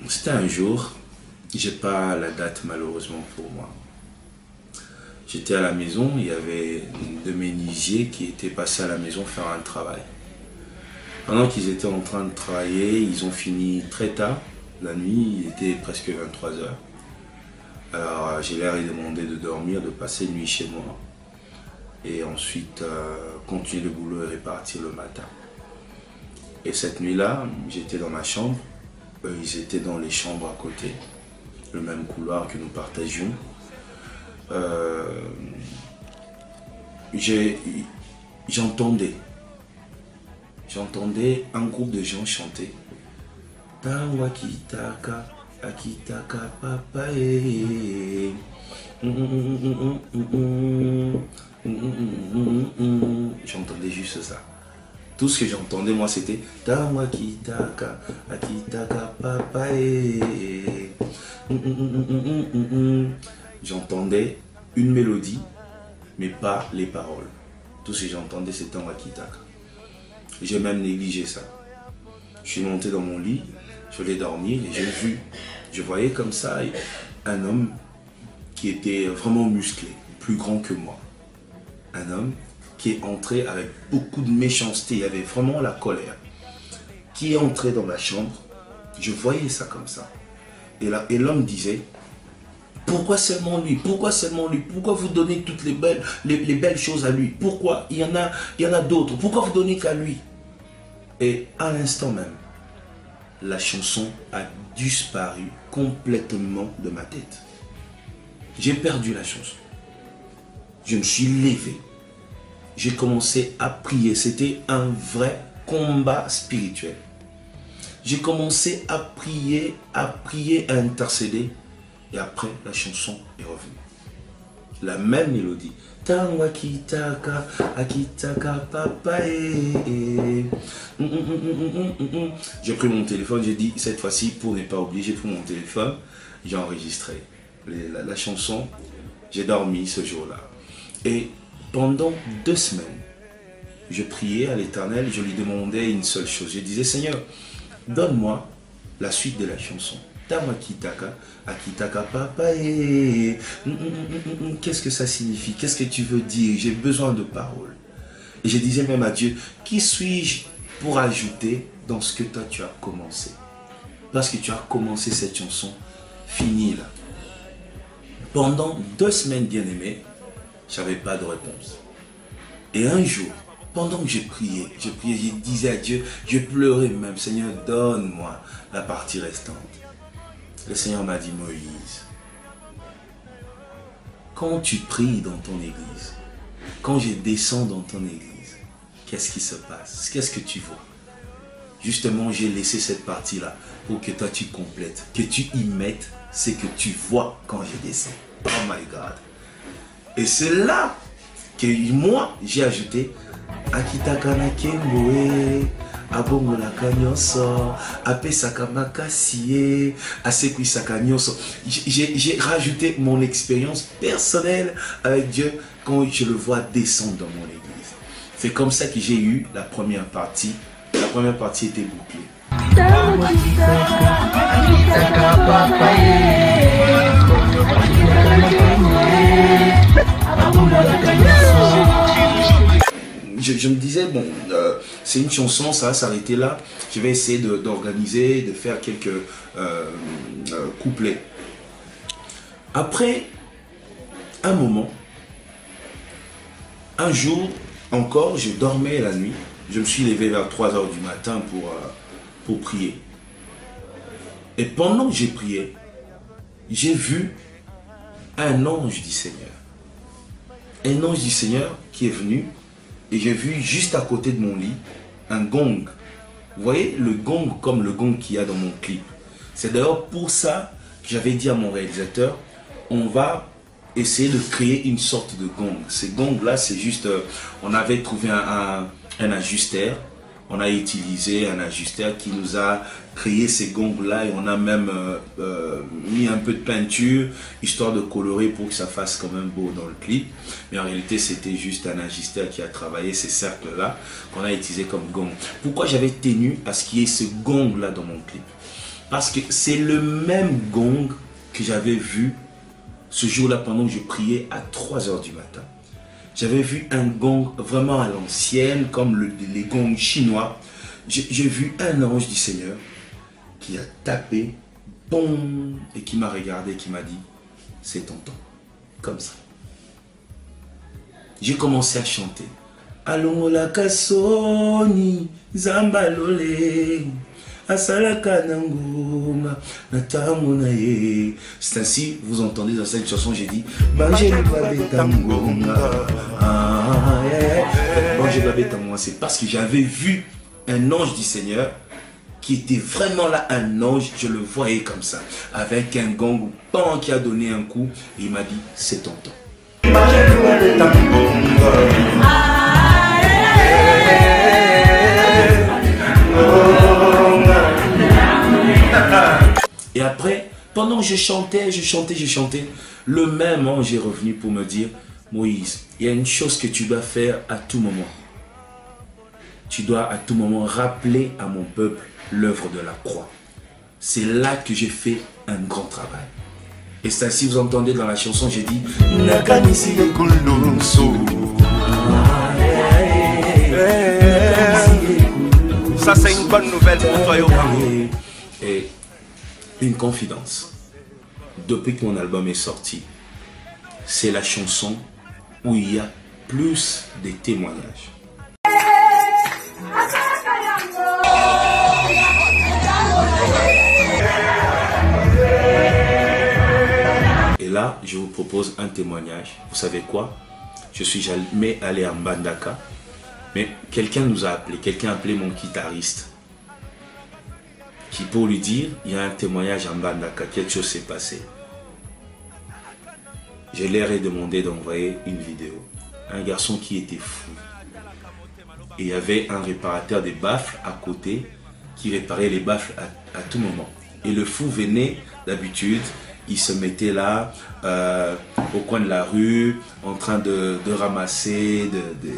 C'était un jour, j'ai pas la date malheureusement pour moi. J'étais à la maison, il y avait deux menuisiers qui étaient passés à la maison faire un travail. Pendant qu'ils étaient en train de travailler, ils ont fini très tard, la nuit, il était presque 23 h. Alors j'ai leur demandé de dormir, de passer une nuit chez moi. Et ensuite continuer le boulot et repartir le matin. Et cette nuit-là, j'étais dans ma chambre, eux ils étaient dans les chambres à côté, le même couloir que nous partagions. J'entendais un groupe de gens chanter Tawakitaka, Akitaka Papa. J'entendais juste ça. Tout ce que j'entendais moi c'était Tawakitaka, Akitaka Papa. J'entendais une mélodie, mais pas les paroles. Tout ce que j'entendais, c'était en Wakitaka. J'ai même négligé ça. Je suis monté dans mon lit, je voulais dormir et je voyais comme ça un homme qui était vraiment musclé, plus grand que moi. Un homme qui est entré avec beaucoup de méchanceté, il y avait vraiment la colère. Qui est entré dans ma chambre, je voyais ça comme ça. Et l'homme disait, pourquoi seulement lui? Pourquoi seulement lui? Pourquoi vous donnez toutes les belles choses à lui? Pourquoi? Il y en a d'autres. Pourquoi vous donnez qu'à lui? Et à l'instant même, la chanson a disparu complètement de ma tête. J'ai perdu la chanson. je me suis levé. J'ai commencé à prier. C'était un vrai combat spirituel. J'ai commencé à prier, à intercéder. Et après, la chanson est revenue. La même mélodie. Tango akitaka, akitaka papa. J'ai pris mon téléphone, j'ai dit cette fois-ci, pour ne pas oublier, j'ai pris mon téléphone, j'ai enregistré la chanson. J'ai dormi ce jour-là. Et pendant 2 semaines, je priais à l'Éternel, je lui demandais une seule chose. Je disais, Seigneur, donne-moi la suite de la chanson. Tamakitaka, akitaka papa. Qu'est-ce que ça signifie? Qu'est-ce que tu veux dire? J'ai besoin de paroles. Et je disais même à Dieu, qui suis-je pour ajouter dans ce que toi tu as commencé? Parce que tu as commencé cette chanson, finis là. Pendant 2 semaines, bien aimé, je n'avais pas de réponse. Et un jour, pendant que je priais, je disais à Dieu, je pleurais même, Seigneur, donne-moi la partie restante. Le Seigneur m'a dit, Moïse, quand tu pries dans ton église, quand je descends dans ton église, qu'est-ce qui se passe? Qu'est-ce que tu vois? Justement, j'ai laissé cette partie-là pour que toi tu complètes, que tu y mettes ce que tu vois quand je descends. Oh my God. Et c'est là que moi, j'ai ajouté Akitakana Kemboe, Abongolaka Nyonso, Apesaka Makasiye, Asekwisaka Nyonso. J'ai rajouté mon expérience personnelle avec Dieu quand je le vois descendre dans mon église. C'est comme ça que j'ai eu la première partie. La première partie était bouclée. Je me disais, bon, c'est une chanson, ça va s'arrêter là. Je vais essayer d'organiser, de faire quelques couplets. Après un moment, un jour encore, je dormais la nuit. Je me suis levé vers 3 h du matin pour prier. Et pendant que j'ai prié, j'ai vu un ange du Seigneur. Un ange du Seigneur qui est venu et j'ai vu juste à côté de mon lit un gong. Vous voyez le gong comme le gong qu'il y a dans mon clip. C'est d'ailleurs pour ça que j'avais dit à mon réalisateur, on va essayer de créer une sorte de gong. Ces gongs-là, c'est juste, on avait trouvé un ajusteur. On a utilisé un ajusteur qui nous a créé ces gongs-là et on a même mis un peu de peinture, histoire de colorer pour que ça fasse quand même beau dans le clip. Mais en réalité, c'était juste un ajusteur qui a travaillé ces cercles-là qu'on a utilisé comme gong. Pourquoi j'avais tenu à ce qu'il y ait ce gong-là dans mon clip? Parce que c'est le même gong que j'avais vu ce jour-là pendant que je priais à 3 h du matin. J'avais vu un gong vraiment à l'ancienne, comme les gongs chinois. J'ai vu un ange du Seigneur qui a tapé, boum, et qui m'a regardé, qui m'a dit, c'est ton temps. Comme ça. J'ai commencé à chanter. Allons la kasoni, zambalole. C'est ainsi, vous entendez dans cette chanson, j'ai dit c'est parce que j'avais vu un ange du Seigneur qui était vraiment là, un ange, je le voyais comme ça, avec un gong qui a donné un coup, et il m'a dit, c'est ton temps. Et après, pendant que je chantais, le même ange est revenu pour me dire, Moïse, il y a une chose que tu dois faire à tout moment. Tu dois à tout moment rappeler à mon peuple l'œuvre de la croix. C'est là que j'ai fait un grand travail. Et c'est ainsi, vous entendez dans la chanson, j'ai dit, ça c'est une bonne nouvelle pour toi, et une confidence. Depuis que mon album est sorti, c'est la chanson où il y a plus de témoignages. Et là, je vous propose un témoignage. Vous savez quoi? je suis jamais allé à Mbandaka, mais quelqu'un nous a appelé, quelqu'un a appelé mon guitariste, qui pour lui dire, il y a un témoignage à Mbandaka, quelque chose s'est passé. Je leur ai demandé d'envoyer une vidéo. Un garçon qui était fou. Et il y avait un réparateur des baffles à côté qui réparait les baffles à tout moment. Et le fou venait d'habitude, il se mettait là, au coin de la rue, en train de ramasser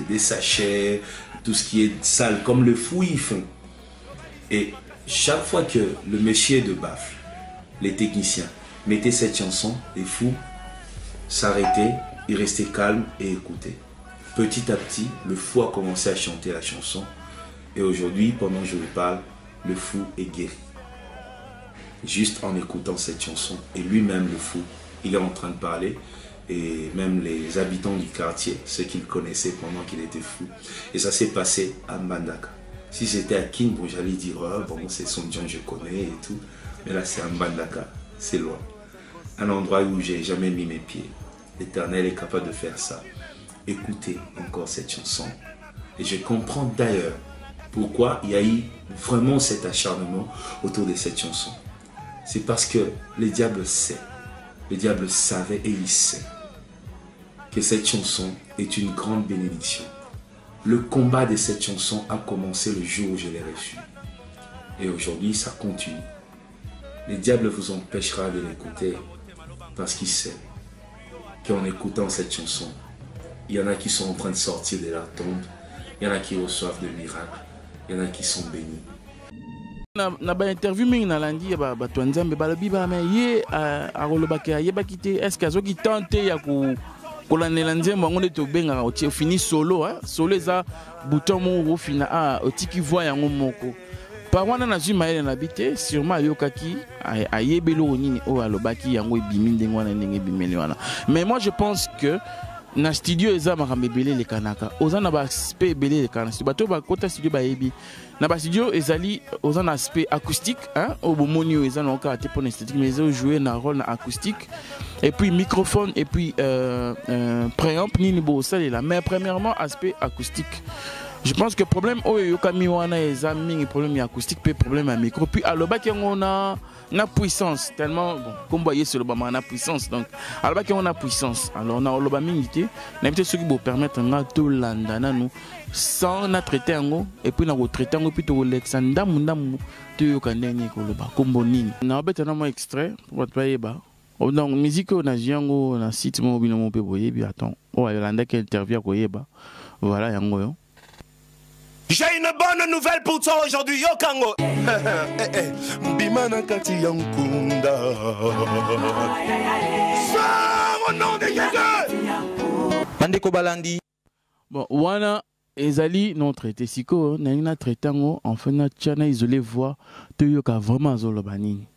des sachets, tout ce qui est sale, comme le fou ils font. Et chaque fois que le monsieur de baffle, les techniciens, mettaient cette chanson, les fous s'arrêtaient, ils restaient calmes et écoutaient. Petit à petit, le fou a commencé à chanter la chanson. Et aujourd'hui, pendant que je vous parle, le fou est guéri. Juste en écoutant cette chanson. Et lui-même, le fou, il est en train de parler. Et même les habitants du quartier, ceux qu'il connaissait pendant qu'il était fou. Et ça s'est passé à Mbandaka. Si c'était à King, bon, j'allais dire, oh, bon, c'est son John, je connais et tout. Mais là, c'est à Mbandaka. C'est loin. Un endroit où j'ai jamais mis mes pieds. L'Éternel est capable de faire ça. Écoutez encore cette chanson. Et je comprends d'ailleurs pourquoi il y a eu vraiment cet acharnement autour de cette chanson. C'est parce que le diable sait, le diable savait et il sait que cette chanson est une grande bénédiction. Le combat de cette chanson a commencé le jour où je l'ai reçue. Et aujourd'hui, ça continue. Le diable vous empêchera de l'écouter parce qu'il sait qu'en écoutant cette chanson, il y en a qui sont en train de sortir de leur tombe, il y en a qui reçoivent des miracles, il y en a qui sont bénis. Na ba interview mingi na landi ba Nzambe balobi ba me ye arolobaka ye bakite est-ce que azoki tenter ya kolanela Nzambe ngone to benga o fini solo solo eza bouton mo fina otiki voix yango moko par wana na zuma ele na bité sûrement yokaki ayebelo nini o alobaki yango ebimi ndenge wana ndenge ebimeli wana. Mais moi je pense que na studio eza makambe belé le kanaka oza na ba aspect belé le kanaka bato ba kota studio ba yebi na ba studio ezali oza na aspect acoustique au bomoni eza na ka te pour esthétique mais ils jouer na rôle na acoustique et puis microphone et puis préamp nini bo salela mais premièrement aspect acoustique. Je pense que problème yokami wana eza mingi problème acoustique pe problème à micro puis aloba ki on a puissance tellement bon comme voyez sur le bas on a puissance donc aloba ki on a puissance alors on a oloba mingi te na peut-être ce qui peut permettre nga to landa nous sans na traiter ngo et puis na traiter ngo puis to Alexander ndamu to yokandeni ko loba kombo nini na beta na mo extrait pour pas yeba donc musique na jiango na site mo bino mo pe boye bi attends o Yolanda qui intervient ko yeba voilà yango yo. J'ai une bonne nouvelle pour toi aujourd'hui, yo Kango. Bimana kati yankunda. Au nom de Jésus. Bandeko Balandi. Bon, wana ezali non traité siko, na traité ngo en fait na tchana isolé voix te yoka vraiment zolo banini.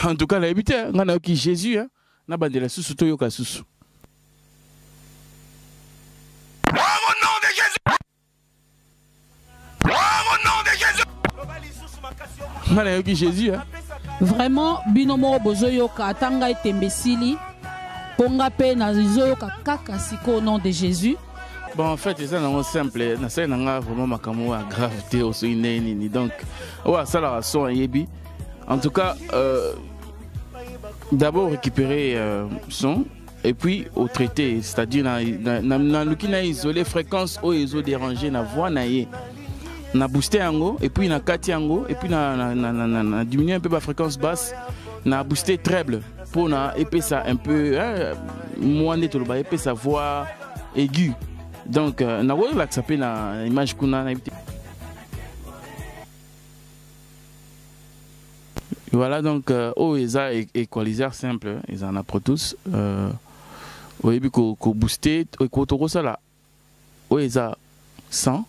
En tout cas, la habité, on a qui Jésus, n'a pas de la sous to yoka sous. Au nom de Jésus. Au nom de Jésus. On a qui Jésus, Vraiment, binomo bozoyoka atanga etembesili ponga pe na zoyoka kaka siko au nom de Jésus. Bon, en fait, c'est un simple. C'est un vraiment makamo à gravité au ni donc, ouais, ça la son yebi. En tout cas, d'abord récupérer son et puis au traité, c'est-à-dire na isolé fréquence ou iso déranger na voix na ye. Na booster ango et puis na kati ango et puis na diminuer un peu la fréquence basse, na booster treble pour na épaissir un peu moins de tout le bas épaissir sa voix aiguë. Donc na voilà que ça peut na image qu'on a. Voilà donc ils ont équaliseur simple, ils en apprennent tous. Oui, puis qu'on booster, qu'on ça là, ils ont 100.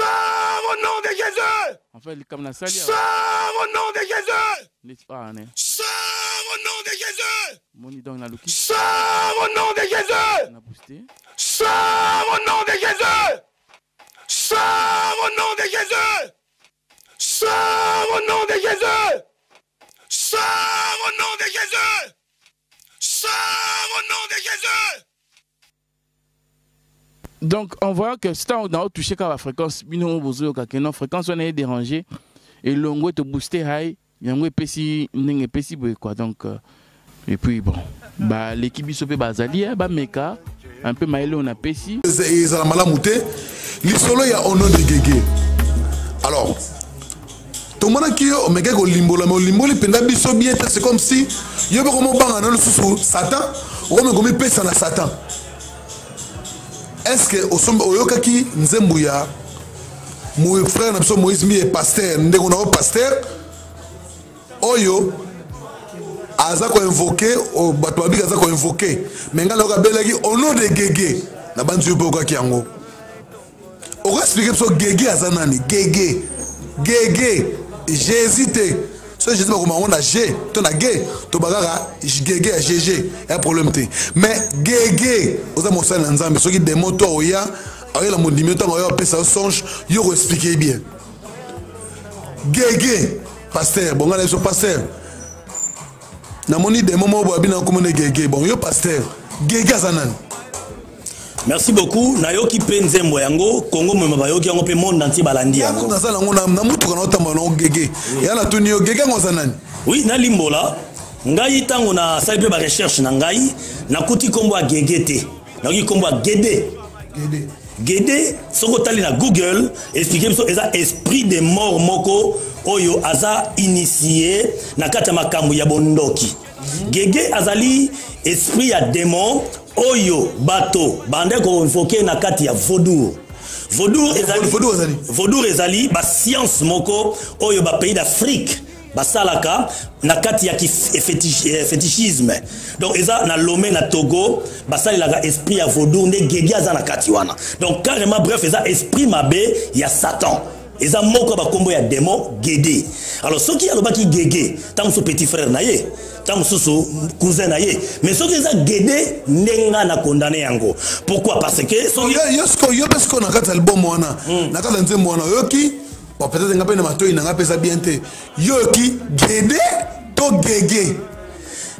Sors au nom de Jésus. Enfin, comme la salle. Sors au nom de Jésus. Sors au nom de Jésus. Sors au nom de Jésus. Sors au nom de Jésus. Sors au nom de Jésus. Sors au nom de Jésus. Sors au nom de Jésus. Sors au nom de Jésus. Donc, on voit que c'est on a touché la fréquence, la fréquence on est dérangé et l'ongo te booster high, il y a un petit quoi. Donc, et puis bon, bah l'équipe Bissopé Bazali, bah meka, un peu maïlé on a pessi. Ils ont mal mouté. Les solos il y a au nom de Guégué. Alors, tout le monde qui est au méga limbo, la limbo les penda biso bien, c'est comme si il y a beaucoup de banga dans le sous Satan, ou comme pèse na Satan. Est-ce que au Yokaki Nzembouya, mon frère Moïse Mi est pasteur, ndeko na pasteur, Oyo, Azako invoqué, au Batouabi Azako invoqué, mais nga loka belagi au nom de Guégué, na bantu Yokaki yango. On va expliquer sur Guégué Azanani, Guégué, j'ai hésité. So je sais pas comment on a G, ton a G, to bagara Guégué à GG, un problème té. Mais Guégué, aux amours ça l'ensemble, ceux qui démontent toi oya, avec la mondimio tant oya pesa songe, yo expliquer bien. Guégué, pasteur, bon gars, so pasteur. Na moni des moments où abina commune Guégué, bon yo pasteur, Guégué Zanan. Merci beaucoup. Nayoki penze moyango Congo me bayoki yango pe monde entier balandi yango. Na sala ngona na mutu kana otamba na Guégué. Ya na tuni yo Guégué ngozanani. Oui, na limbola. Ngai tango na sali pe ba recherche na ngai na kuti kombo a Guégué te. Na ki kombo a Guédé. Guédé soko tali na Google expliquer so eza esprit de mort moko oyo aza initié na kata makambo ya bondoki. Guégué azali esprit ya démon Oyo bato bande ko invoquer na kati ya vaudou. Vaudou ezali ba science moko oyo ba pays d'Afrique ba salaka na kati ya fétichisme. Donc eza na Lomé na Togo ba salaka esprit ya vaudou nde Guégué aza na kati wana. Donc carrément bref eza esprit mabe ya Satan. Eza moko ba kombo ya démon Guédé. Alors ceux qui alobaki Guégué tant son petit frère na ye Tamsusu cousin naie mais ce qui est Guédé nenga na condamné yango. Pourquoi? Parce que yo parce qu'on a quatre albums wana na quatre nzembo wana yoki peut-être nga pena matoi na nga pesa bien te yoki Guédé to Guégué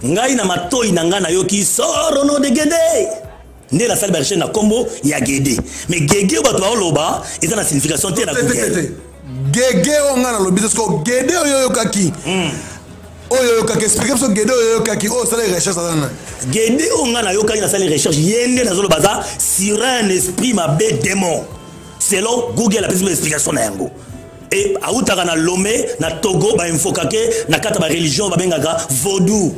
ngai na matoi na nga na yoki soro no de Guédé ne la salle berger na combo ya Guédé mais Guégué ba to loba eza na signification te na Google Guégué on nga na lobi parce que Guédé yo kaki Oyo kaki expliquer so Guédé oyo kaki o sala recherche sana Guédé onga na yo kaki na sala recherche yende na zolo baza sur un esprit mabe démon selon Google la petite explication na yango et autaka na Lomé na Togo ba infokake na kata ba religion ba bengaka vaudou.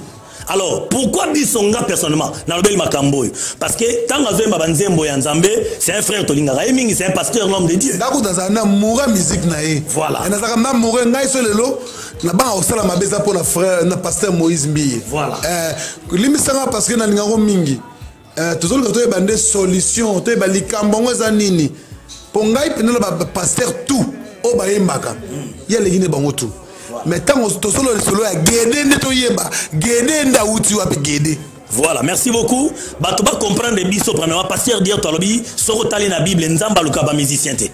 Alors pourquoi bisonga personnellement na lobeli makambo parce que tant azemba banzembo ya Nzambe c'est un frère tolingaka mingi c'est un pasteur l'homme de Dieu ndako dans na moura musique na ye voilà na zaka na moura ngai so lelo na ba osala mabeza pour la frère na pasteur Moïse Mbiye voilà limisanga parce que na lingako mingi tozolo to bande solution to ba likambo za nini pour ngai penelo ba pasteur tout o ba yembaka ya legine bango tout. Mais tant que tu as Guédé, Guédé, Guédé. Voilà, merci beaucoup. Tu vas comprendre les biso premièrement. Pasteur dire toi lobi, soro tali na Bible, nzamba lukaba musicien te.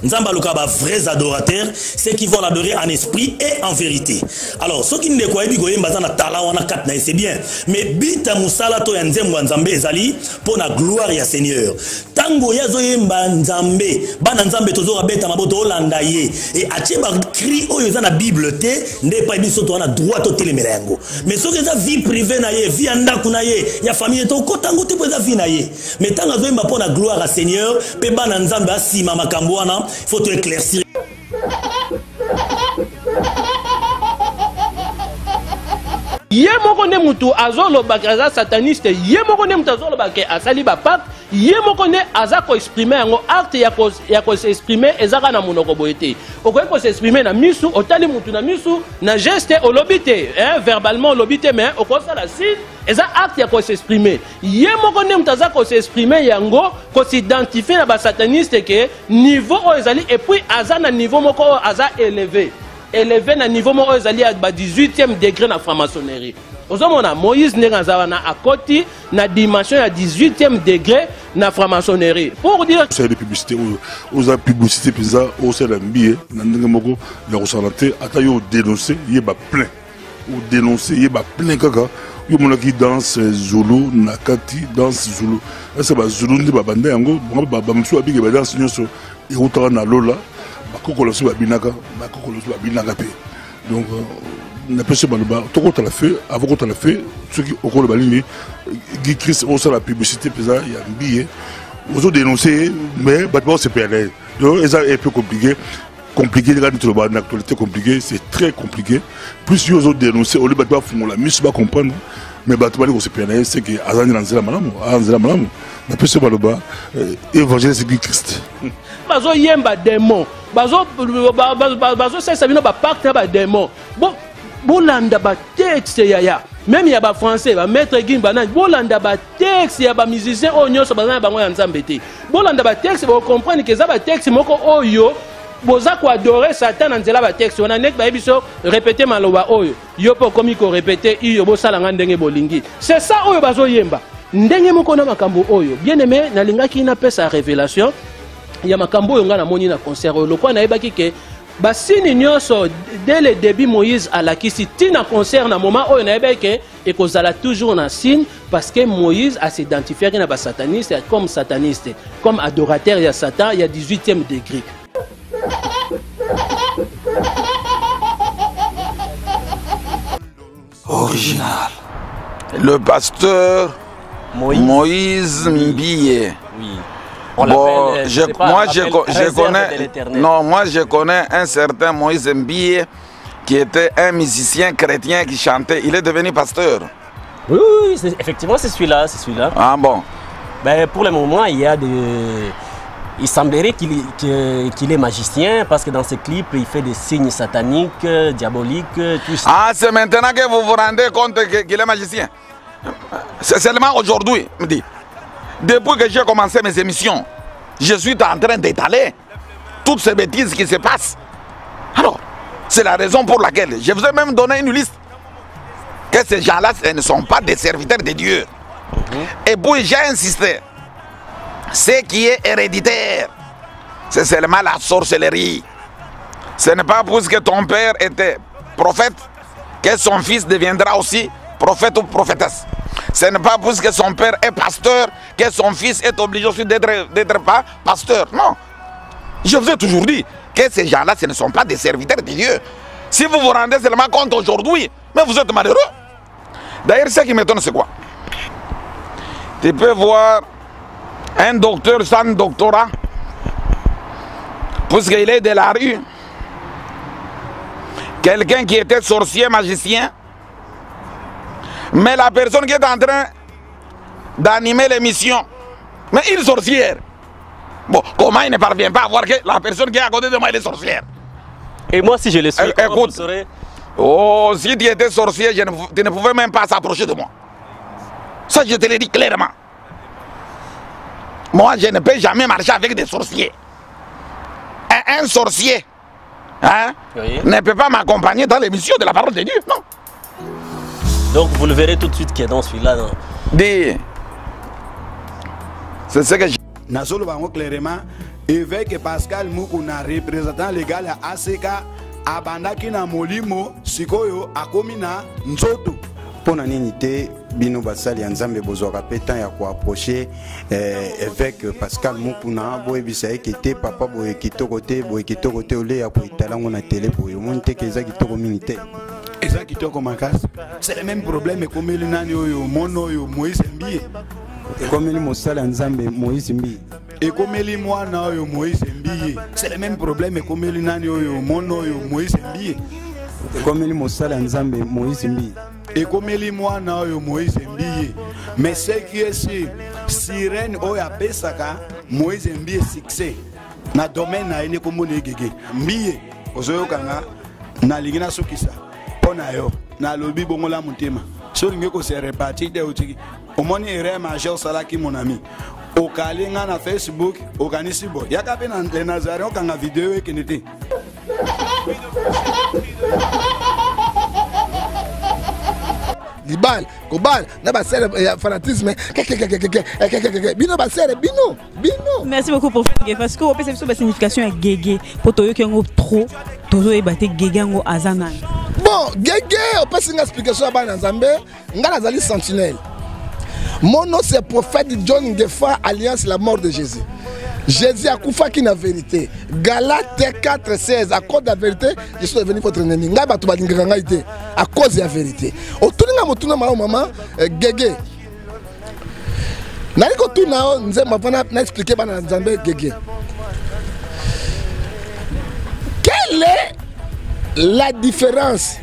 Nzamba lukaba vrais adorateurs, ceux qui vont l'adorer en esprit et en vérité. Alors, ceux qui ne croient pas que baza na tala wana katna c'est bien, mais bita musala to nzembo nzambe ezali pour la gloire ya Seigneur. Tango yazo yemba nzambe, bana nzambe tozora beta maboto olanda ye et atie ba cri oyo za na Bible te, ne pas biso to na droit to telemela yango. Mais ceux qui za vie privée na ye, vie ndaku na ye, ya famille to ko tango te poza vie na ye. Mais tango zo yemba pour la gloire à Seigneur, pe bana nzambe asima makambo wana il faut te éclaircir. Ye moko ne mutu azolo bakaza sataniste ye moko ne mutu azolo bakay asali ba pacte ye moko ne aza ko exprimer yango acte ya ko s'exprimer ezaka na monoko boyete okoki ko s'exprimer na misu otali mutu na misu na geste olobite verbalement olobite mais okosala signe eza acte ya ko s'exprimer ye moko ne mutu aza ko s'exprimer yango ko s'identifier na ba sataniste ke niveau o ezali et puis aza na niveau moko aza élevé na niveau moko ezali ya ba 18e degré na franc-maçonnerie. Ozomona Moïse Nengazawana à côté na dimension à 18e degré na franc-maçonnerie. Pour dire c'est des publicités aux publicités pisa au c'est un billet na ndengomoko ya kosalate ata yo dénoncer yeba plein ou dénoncer yeba plein kaka yo monaki danse zulu nakati danse zulu c'est ba zulu ndi ba banda yango ba msu abige ba danse nyoso e utara na lola bakokolo so babinaka pe donc na pese baloba toko tala fait avant qu'on tala fait ceux qui au le balini Guy Christ on sait la publicité pesa ya billet aux autres dénoncer mais battement c'est PLR donc c'est un peu compliqué les gars de l'actualité compliquée c'est très compliqué plus aux autres dénoncer au lieu battement font la mise pas comprendre mais battement c'est PLR c'est que azani lanzela malamu na pese baloba évangéliste Guy Christ bazo yemba démon bazo c'est bino ba pacte ba démon bon bolanda ba texte ya même ya ba français ba maître Gimba na bolanda ba texte ya ba musicien onyo so bazana bango ya nzambe te bolanda ba texte ba comprendre que za ba texte moko oyo boza ko adorer Satan na nzela ba texte on a nek ba biso répéter maloba oyo yo po komi ko répéter iyo bo sala nga ndenge bolingi c'est ça oyo bazo yemba ndenge moko na makambo oyo bien aimé na lingaki na pesa révélation ya makambo oyo nga na moni na concert oyo lokwa na yebaki ke basini nyonso dès le début Moïse alakisi tina concert na moment oyo na yebaki et kozala toujours na signe parce que Moïse a s'identifié na ba sataniste comme adorateur ya Satan il y a 18e degré. Original. Le pasteur Moïse Mbiye. Oui. Bon, moi je connais un certain Moïse Mbiye qui était un musicien chrétien qui chantait. Il est devenu pasteur. Oui, effectivement c'est celui-là. Ah bon. Ben, pour le moment, il semblerait qu'il est magicien parce que dans ses clips, il fait des signes sataniques, diaboliques, tout ça. Ah, c'est maintenant que vous vous rendez compte qu'il est magicien. C'est seulement aujourd'hui, me dit. Depuis que j'ai commencé mes émissions, je suis en train d'étaler toutes ces bêtises qui se passent. Alors, c'est la raison pour laquelle je vous ai même donné une liste. Que ces gens-là, ce ne sont pas des serviteurs de Dieu. Et puis j'ai insisté. Ce qui est héréditaire, c'est seulement la sorcellerie. Ce n'est pas parce que ton père était prophète que son fils deviendra aussi prophète ou prophétesse. Ce n'est pas parce que son père est pasteur que son fils est obligé aussi d'être pas pasteur. Non. Je vous ai toujours dit que ces gens-là, ce ne sont pas des serviteurs de Dieu. Si vous vous rendez seulement compte aujourd'hui, mais vous êtes malheureux. D'ailleurs, ce qui m'étonne, c'est quoi? Tu peux voir un docteur sans doctorat, puisqu'il est de la rue. Quelqu'un qui était sorcier, magicien. Mais la personne qui est en train d'animer l'émission, mais il est sorcière. Bon, comment il ne parvient pas à voir que la personne qui est à côté de moi, elle est sorcière? Et moi, si je le suis, écoute, oh, si tu étais sorcier, tu ne pouvais même pas s'approcher de moi. Ça, je te l'ai dit clairement. Moi, je ne peux jamais marcher avec des sorciers. Un sorcier ne peut pas m'accompagner dans l'émission de la parole de Dieu, non. Donc, vous le verrez tout de suite qui est dans celui-là. C'est ce que je... Nazolo bango clairement, évêque Pascal Mukuna, représentant légal à ACK, abandaki na molimo, sikoyo, akomina, nzoto. Pona nini te bino basali ya nzambe bozwaka pe temps ya koapprocher évêque Pascal Mukuna boyebisa eke te papa boye kitoko te ole ya koitalango na télé boye omoni te ke eza kitoko mingi te eza kitoko makasi. C'est le même problème ekomeli nani oyo mono oyo Moïse Mbiye ekomeli mosala ya nzambe Moïse Mbiye ekomeli mwana oyo Moïse Mbiye. C'est le même problème ekomeli nani oyo mono oyo Moïse Mbiye ekomeli mosala ya nzambe Moïse Mbiye ekomeli mwana oyo Moïse Mbiye. Mais ce qui est sûr, sirène oya pesaka Moïse mbie succès na domaine na ene komone gege mbie ozoyo kanga na ligina sokisa pona yo na lobi bongola mutema so linge ko se repartir de otiki omoni erreur majeure salaki mon ami okalinga na Facebook okanisi bo yakabe na le Nazaré okanga vidéo ekenete Libal, Kobal, n'a pas fanatisme. Bino basere, bino. Merci beaucoup pour parce que vous avez la signification est Gégé. Pour toi qui est trop, toujours est battu Gégé en Azanan. Bon, Gégé, on peut une explication à Banazambe. Ngala Zali Sentinelle. Mon nom c'est prophète John Ngefa, Alliance la mort de Jésus. Jésus a koufa qui n'a vérité. Galates 4:16, à cause de la vérité, je suis devenu votre ennemi. À cause de la vérité. Autour de maman, Gégé. Naliko tout nao, nous avons expliqué par Nzambe Gégé. Quelle est la différence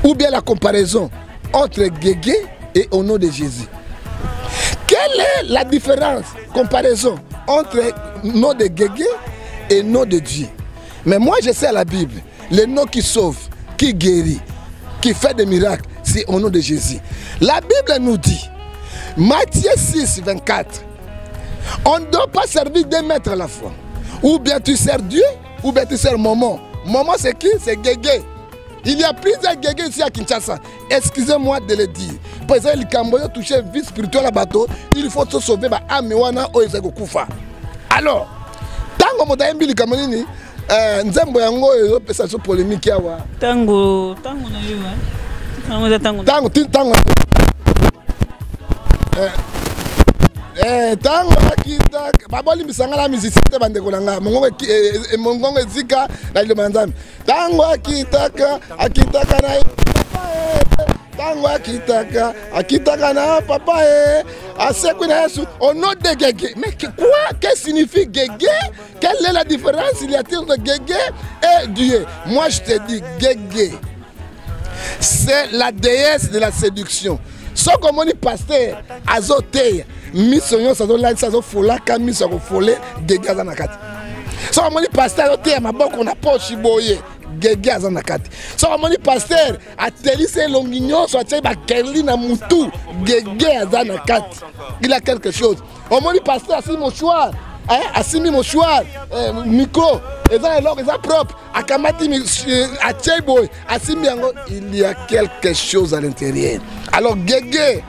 ou bien la comparaison entre Gégé et au nom de Jésus? Quelle est la différence, comparaison entre nom de Gégé et nom de Dieu? Mais moi je sais à la Bible, le nom qui sauve, qui guérit, qui fait des miracles, c'est au nom de Jésus. La Bible nous dit, Matthieu 6, 24, on ne doit pas servir deux maîtres à la fois. Ou bien tu sers Dieu, ou bien tu sers Maman. Maman c'est qui? C'est Gégé. Il y a plusieurs Gégé ici à Kinshasa. Excusez-moi de le dire. Parce que le Camboya touché vie spirituelle à bateau, il faut se sauver par Amewana ou Kufa. Alors, tango modaimbi le Camerouni, nzembo yango yo pesa so polémique yawa. Tango na yo. Tango. Tango akita baboli misanga la musicien te bande kolanga mongongo ezika na le manzam. Tango akitaka na tango akitaka na papa asekuna Yesu au nom de Gégé. Mais quoi? Qu'est-ce que signifie Gégé? Quelle est la différence il y a entre Gégé et Dieu? Moi je te dis Gégé, c'est la déesse de la séduction. So comme on dit pasteur azote misonyo sazo la sazo fola ka misoko folé Gégé azanakati. So comme on dit pasteur azote maboko na poche boye Gégé azanakati. So comme on dit pasteur atelise longinyo so atie ba kerli na mutu Gégé azanakati. Il a quelque chose. On dit pasteur assis mouchoir, assis mouchoir, micro, ils ont propre, akamati atie boy, assis miango, il y a quelque chose à l'intérieur. Alors Gégé,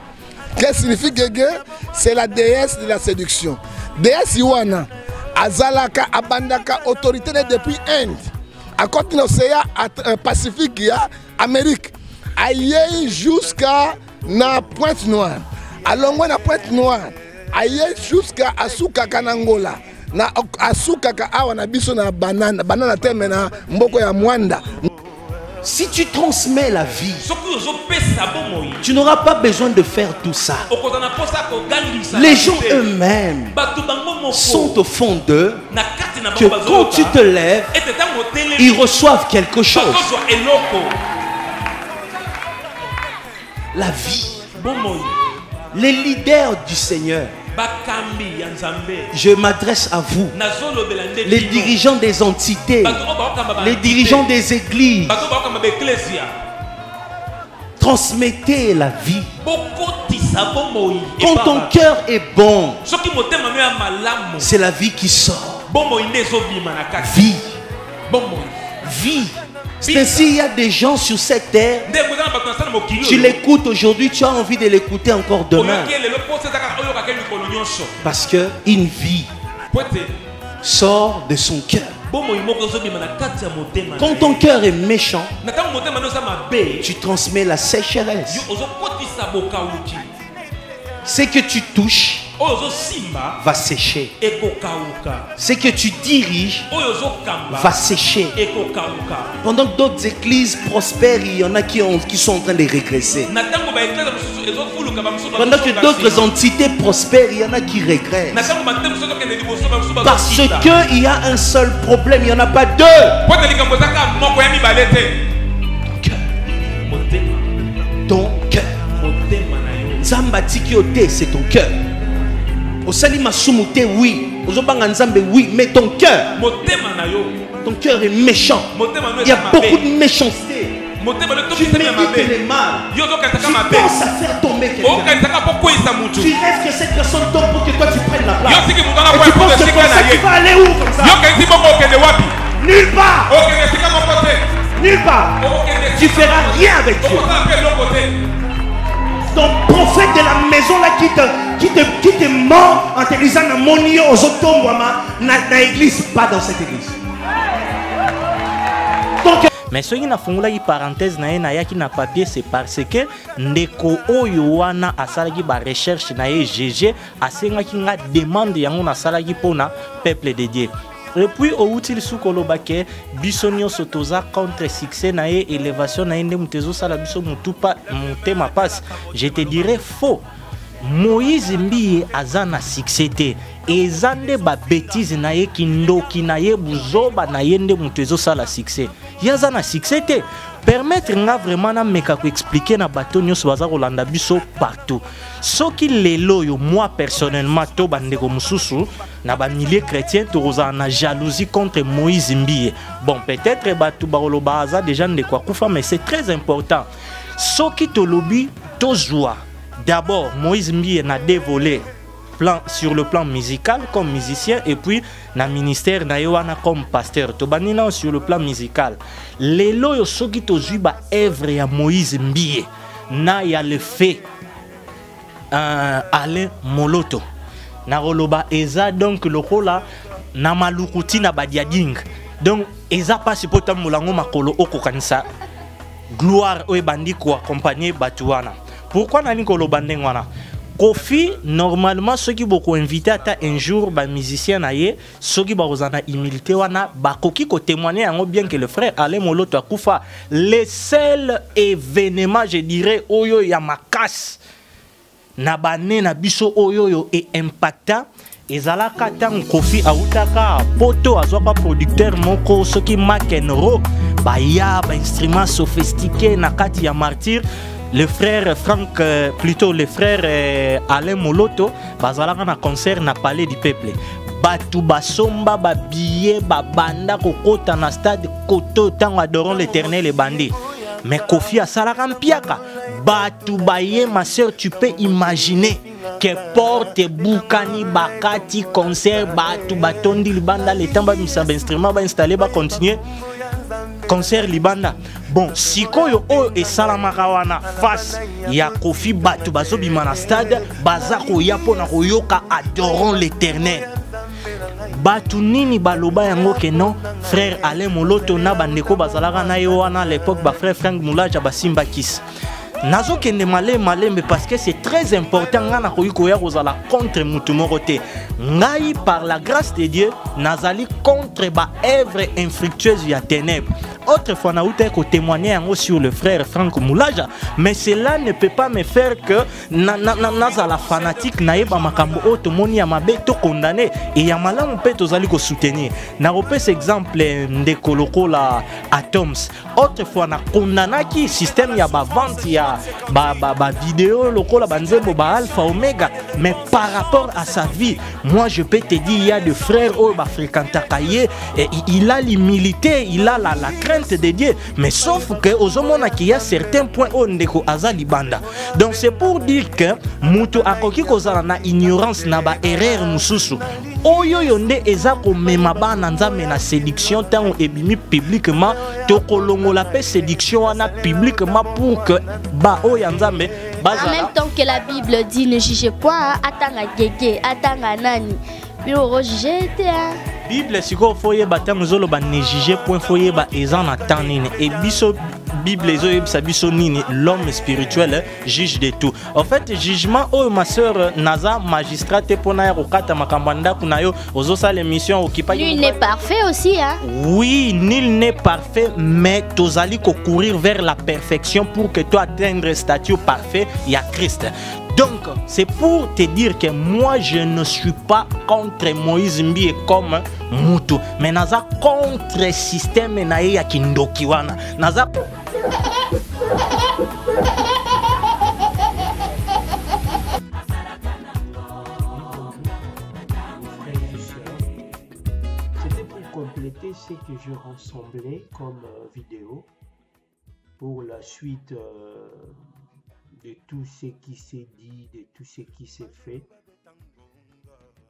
qu'est-ce que signifie Gégé? C'est la déesse de la séduction. Déesse Iwana, Azalaka, Abandaka, autorité depuis Inde, à côté de l'océan Pacifique, il y a Amérique, aïe jusqu'à la Pointe Noire. Alors on a Pointe Noire, aïe jusqu'à Asuka Kanangola. Na Asuka ka awa na biso na banana teme na mboko ya mwanda. Si tu transmets la vie, tu n'auras pas besoin de faire tout ça. Les gens eux-mêmes sont au fond d'eux que quand tu te lèves, ils reçoivent quelque chose. La vie. Les leaders du Seigneur. Je m'adresse à vous, les dirigeants des entités, les dirigeants des églises. Transmettez la vie. Quand ton cœur est bon, c'est la vie qui sort. Vie. Vie. C'est ainsi, il y a des gens sur cette terre. Tu l'écoutes aujourd'hui, tu as envie de l'écouter encore demain. Parce qu'une vie sort de son cœur. Quand ton cœur est méchant, tu transmets la sécheresse. Ce que tu touches va sécher. Ce que tu diriges va sécher. Pendant que d'autres églises prospèrent, il y en a qui sont en train de régresser. Pendant que d'autres entités prospèrent, il y en a qui régressent. Parce qu'il y a un seul problème, il n'y en a pas deux. Ton cœur. Nzamba tikiote, c'est ton cœur. Au salima sumute, oui. Au zobanga nzambe, oui. Mais ton cœur est méchant. Il y a beaucoup de méchanceté. Tu médites les mal. Tu penses à faire tomber quelqu'un. Tu rêves que cette personne tombe pour que toi tu prennes la place. Et tu penses que comme ça tu vas aller où comme ça? Nulle part. Nulle part. Tu feras rien avec Dieu. Ton prophète de la maison là qui te ment en te disant na monio aux autres na église, pas dans cette église. Donc mais ce qui n'a pas une parenthèse qui n'a papier, c'est parce que ndeko oyo wana asalaki ba recherche na GG asengaki nga demande yango na salaki pona peuple de Dieu. Et puis au outil sukoloba ke bisonio sotoza contre succès na élévation na ende mutezo sala biso mutupa mutema passe. Je te dirais faux. Moïse Mbiye azana succès te ezande ba bêtise na ye kindoki na ye buzoba na yende mutezo sala succès. Yazana succès te permettre nga vraiment na meka ko expliquer na bato nyonso baza kolanda biso partout. Soki lelo yo moi personnellement to bandeko mususu na ba milliers chrétiens to na jalousie contre Moïse Mbiye. Bon peut-être bato bakoloba aza déjà ndeko akufa mais c'est très important. Soki to lobi to joie. D'abord, Moïse Mbiye n'a dévolé sur le plan musical comme musicien et puis na ministère na yoana comme pasteur. Tobanina sur le plan musical. Lelo yo soki to zuiba œuvre ya Moïse Mbiye na ya le fait Alain Moloto. Na roloba eza donc le kola na malukuti na badiading. Donc eza pas supporta mulango makolo okokanisa gloire o bandi ko accompagner batuana. Pourquoi nani ko lobandeng wana? Kofi normalement ceux qui beaucoup invité à un jour ba musicien naie ceux qui bazana humilité wana bakoki ko témoigner yango bien que le frère Alain Moloto akufa le seul événement je dirais oyo ya makas na bané na biso oyo yo et impactant ezalaka tang Kofi autaka poto azwaka producteur moko ceux qui McEnroe ba ya ba instrument sophistiqué na kati ya martyr. Le frère Franck, plutôt le frère Alain Moloto, bazalaka na concert na Palais du Peuple. Batu basomba ba billet ba banda kokota na stade koto tango adorons l'Éternel et bandit. Mais Kofi asalaka mpiaka. Batu baye ma sœur, tu peux imaginer que porte boukani bakati concert batu batondi libanda le temps ba misamba instrument ba installer ba continuer. Concert libanda. Bon, sikoyo o e salamaka wana face ya Kofi batu bazobima na stade bazako yapo na koyoka adorons l'Éternel. Batu nini baloba yango ke non frère Alain Moloto na bandeko bazalaka na yo wana à l'époque ba frère Frank Moulaja basimba kis. Nazo kende malembe parce que c'est très important ngana koyikoya kozala contre mutu morote. Ngai par la grâce de Dieu nazali contre ba œuvre infructueuse ya ténèbres. Autrefois na outé ko témoigner sur le frère Frank Moulaja, mais cela ne peut pas me faire que nazala fanatique naïba makambo otomoni ya mabe to condamné et ya malamu pe tozali ko soutenir. Na repese exemple ndeko lokola Atoms. Autrefois na condamnaki système ya ba vente ya ba vidéo lokola banzembo ba alpha omega, mais par rapport à sa vie, moi je peux te dire il y a des frères au ba fréquentakaye et il a l'humilité, il a la crainte de Dieu, mais sauf que aux hommes qui y a certains points où ndeko azali banda. Donc c'est pour dire que mutu akoki kozala na ignorance na ba erreur mususu. Oyo yonde ezako mema bana nzambe na séduction tant ebimi publiquement to kolongola pe séduction wana publiquement pour que ba oya nzambe bazala. En même temps que la Bible dit ne jugez point atanga gege atanga nani. Biro juger te Bible siko foye batango zolo ba ne juger point foye ba ezan na tanine et biso Bible zo yebisa biso nini l'homme spirituel juge de tout. En fait jugement oh ma sœur naza magistrat te pona ya kokata makambanda kuna yo ozo sa l'émission okipa. Nul n'est parfait aussi hein. Oui, nul n'est parfait mais tozali ko courir vers la perfection pour que toi atteindre statut parfait il y a Christ. Donc, c'est pour te dire que moi, je ne suis pas contre Moïse Mbiye comme Moutou. Mais naza contre le système ya kindokiwana. Naza... ce que je rassemblais comme vidéo pour la suite de tout ce qui s'est dit, de tout ce qui s'est fait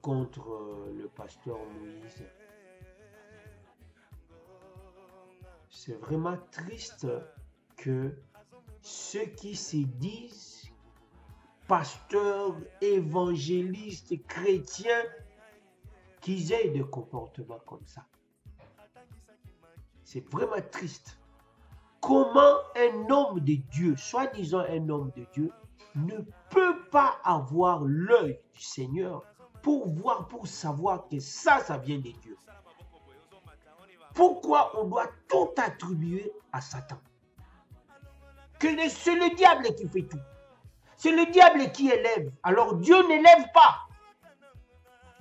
contre le pasteur Moïse. C'est vraiment triste que ceux qui se disent pasteurs, évangélistes, chrétiens, qu'ils aient des comportements comme ça. C'est vraiment triste. Comment un homme de Dieu, soi-disant un homme de Dieu, ne peut pas avoir l'œil du Seigneur pour voir, pour savoir que ça vient de Dieu. Pourquoi on doit tout attribuer à Satan? C'est le diable qui fait tout. C'est le diable qui élève. Alors Dieu n'élève pas.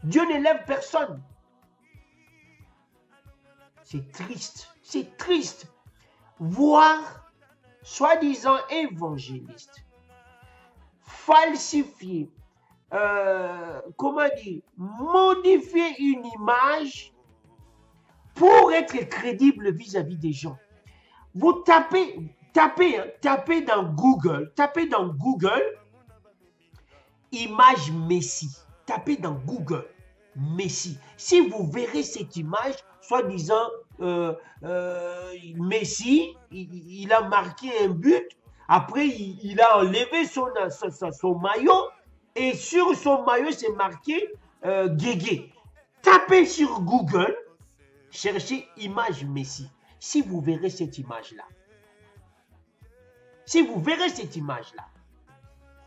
Dieu n'élève personne. C'est triste. C'est triste. Voir, soi-disant évangéliste, falsifier, comment dire, modifier une image pour être crédible vis-à-vis des gens. Vous tapez dans Google, image Messie. Tapez dans Google Messie. Si vous verrez cette image, soi-disant Messi, il a marqué un but, après il a enlevé son maillot, et sur son maillot c'est marqué Guégué. Tapez sur Google, cherchez image Messi. Si vous verrez cette image-là,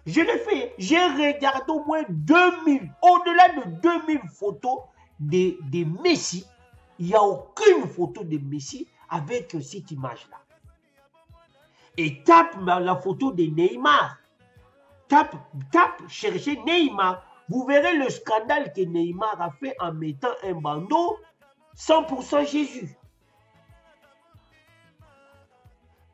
je le fais, j'ai regardé au moins 2000, au-delà de 2000 photos de Messi. Il n'y a aucune photo de Messi avec cette image-là. Et tape la photo de Neymar. Cherchez Neymar. Vous verrez le scandale que Neymar a fait en mettant un bandeau 100% Jésus.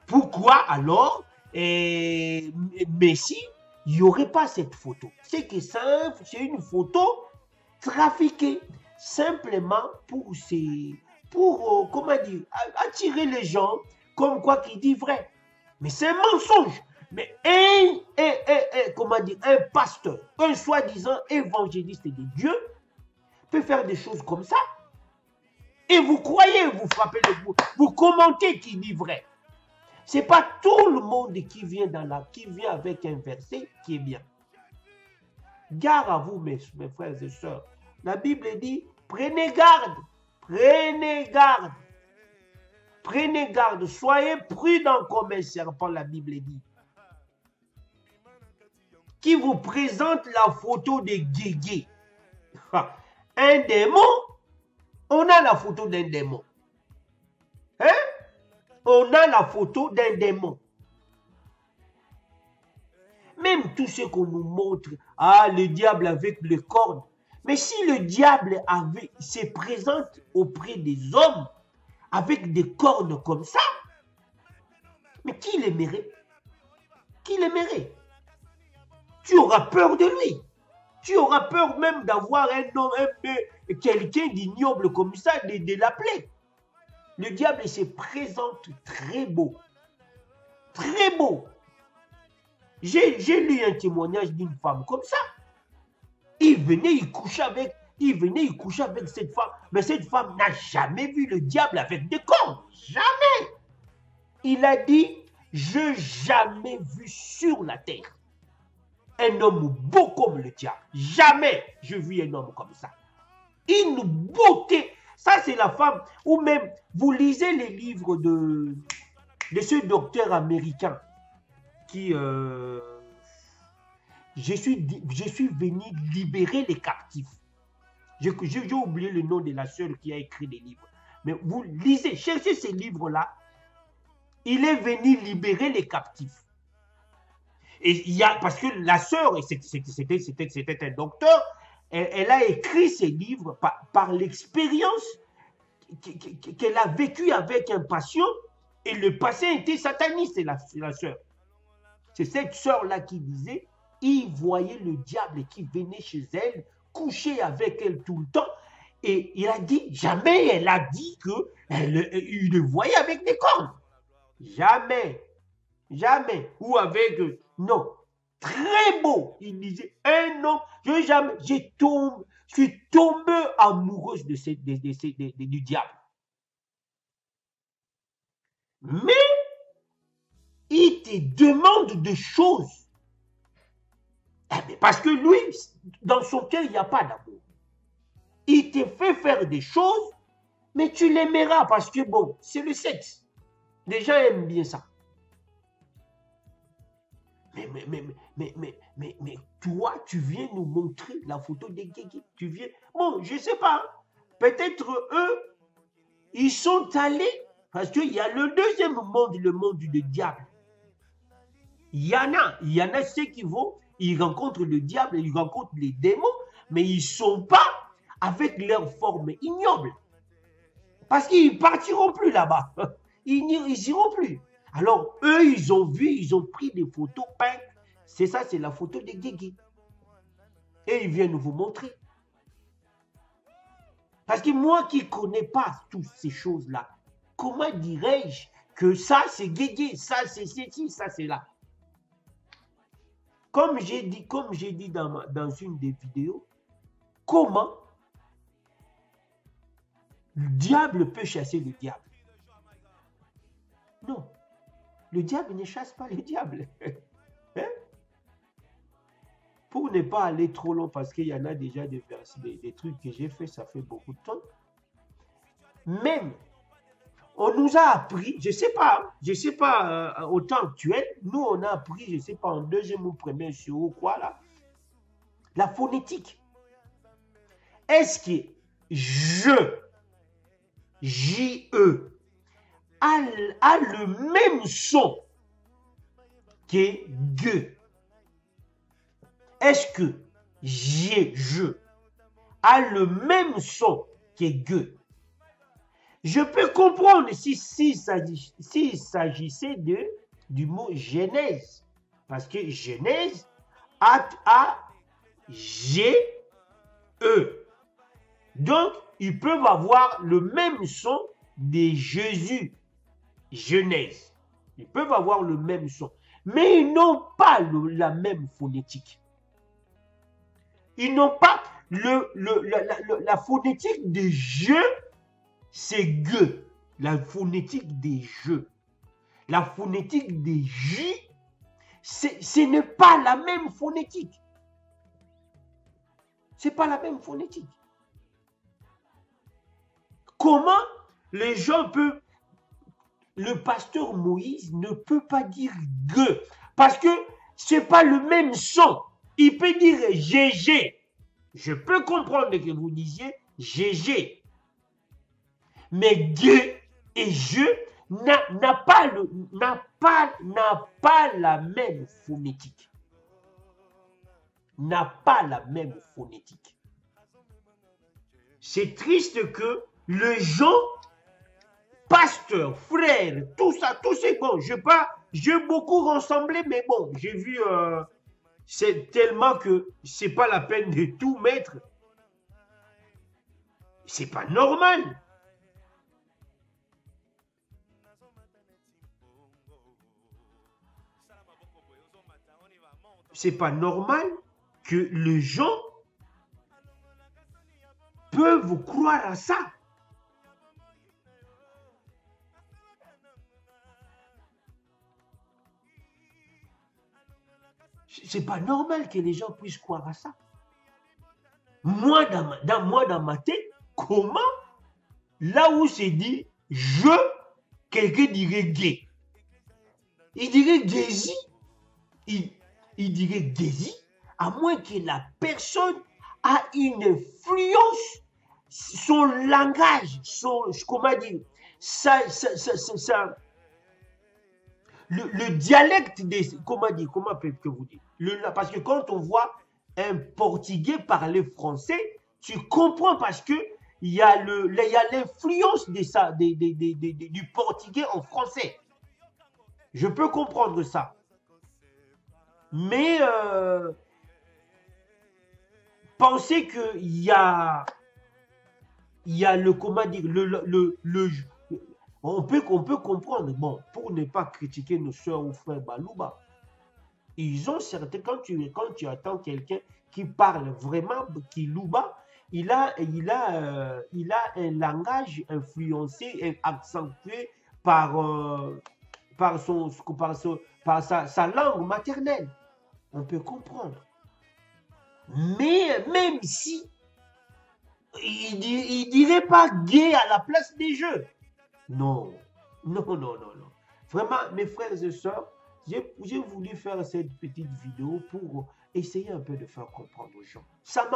Pourquoi alors Messi, il n'y aurait pas cette photo? C'est que c'est une photo trafiquée. Simplement pour comment dire, attirer les gens comme quoi qu'il dit vrai. Mais c'est un mensonge. Mais comment dire, un pasteur, un soi-disant évangéliste de Dieu peut faire des choses comme ça. Et vous croyez, vous frappez le bout, vous commentez qu'il dit vrai. C'est pas tout le monde qui vient avec un verset qui est bien. Gare à vous, mes frères et sœurs. La Bible dit, prenez garde, soyez prudents comme un serpent, la Bible dit. Qui vous présente la photo de Guégué. Un démon, on a la photo d'un démon. Hein? On a la photo d'un démon. Même tout ce qu'on nous montre, le diable avec le cornes. Mais si le diable se présente auprès des hommes avec des cornes comme ça, mais qui l'aimerait? Qui l'aimerait? Tu auras peur de lui. Tu auras peur même d'avoir quelqu'un d'ignoble comme ça, de l'appeler. Le diable se présente très beau. Très beau. J'ai lu un témoignage d'une femme comme ça. Il venait y coucher avec cette femme. Mais cette femme n'a jamais vu le diable avec des cornes. Jamais. Il a dit, je n'ai jamais vu sur la terre un homme beau comme le diable. Jamais je vis un homme comme ça. Une beauté. Ça, c'est la femme. Ou même, vous lisez les livres de ce docteur américain qui... Je suis venu libérer les captifs. J'ai oublié le nom de la sœur qui a écrit les livres. Mais vous lisez, cherchez ces livres-là. Il est venu libérer les captifs. Et parce que la sœur, c'était un docteur, elle a écrit ces livres par l'expérience qu'elle a vécue avec un patient. Et le patient était sataniste, c'est la sœur. C'est cette sœur-là qui disait, il voyait le diable qui venait chez elle, coucher avec elle tout le temps. Et il a dit, jamais elle a dit qu'il le voyait avec des cornes. Jamais. Jamais. Ou avec... non. Très beau. Il disait, un homme, je suis tombé amoureuse du diable. Mais, il te demande des choses. Parce que lui, dans son cœur, il n'y a pas d'amour. Il te fait faire des choses, mais tu l'aimeras parce que, bon, c'est le sexe. Les gens aiment bien ça. Mais toi, tu viens nous montrer la photo des guégués. Tu viens... Bon, je ne sais pas. Peut-être eux, ils sont allés, parce qu'il y a le deuxième monde, le monde du diable. Il y en a ceux qui vont, ils rencontrent le diable, ils rencontrent les démons, mais ils ne sont pas avec leur forme ignoble. Parce qu'ils ne partiront plus là-bas. Ils n'iront plus. Alors, eux, ils ont vu, ils ont pris des photos peintes. C'est ça, c'est la photo des guégués. Et ils viennent vous montrer. Parce que moi qui ne connais pas toutes ces choses-là, comment dirais-je que ça, c'est guégué, ça, c'est ceci, ça, c'est là. Comme j'ai dit dans une des vidéos, comment le diable peut chasser le diable? Non. Le diable ne chasse pas le diable. Hein? Pour ne pas aller trop long, parce qu'il y en a déjà des trucs que j'ai fait, ça fait beaucoup de temps. Même, on nous a appris, je ne sais pas, au temps actuel, nous on a appris, je ne sais pas, en deuxième ou première sur quoi là, la phonétique. Est-ce que J-E, a le même son que G? Est-ce que je a le même son que G? Je peux comprendre s'il s'agissait du mot Genèse. Parce que Genèse a G-E. Donc, ils peuvent avoir le même son de Jésus. Genèse. Ils peuvent avoir le même son. Mais ils n'ont pas la même phonétique. Ils n'ont pas la phonétique des je, c'est G. La phonétique des je. La phonétique des J, ce n'est pas la même phonétique. Ce n'est pas la même phonétique. Comment les gens peuvent... Le pasteur Moïse ne peut pas dire « G » parce que ce n'est pas le même son. Il peut dire « GG ». Je peux comprendre que vous disiez « GG ». Mais « G » et « je » n'a pas la même phonétique. N'a pas la même phonétique. C'est triste que les gens... Pasteur, frère, tout ça, tout c'est bon. J'ai beaucoup rassemblé, mais bon, j'ai vu, c'est tellement que c'est pas la peine de tout mettre. C'est pas normal. C'est pas normal que les gens peuvent croire à ça. C'est pas normal que les gens puissent croire à ça. Moi, dans ma tête, comment, là où c'est dit je, quelqu'un dirait gay. Il dirait gazy. Il dirait gazy, à moins que la personne a une influence, son langage, comment dire, le dialecte des... Comment peut-être vous dire parce que quand on voit un Portugais parler français, tu comprends parce que il y a l'influence du Portugais en français. Je peux comprendre ça. Mais penser qu'il y a il y a le, comment dire, on peut comprendre, bon, pour ne pas critiquer nos soeurs ou frères Balouba, ils ont certains, quand tu attends quelqu'un qui parle vraiment, qui louba, il a un langage influencé et accentué par sa langue maternelle. On peut comprendre. Mais même si il dirait pas gay à la place des jeux. Non. Vraiment, mes frères et sœurs, j'ai voulu faire cette petite vidéo pour essayer un peu de faire comprendre aux gens. Ça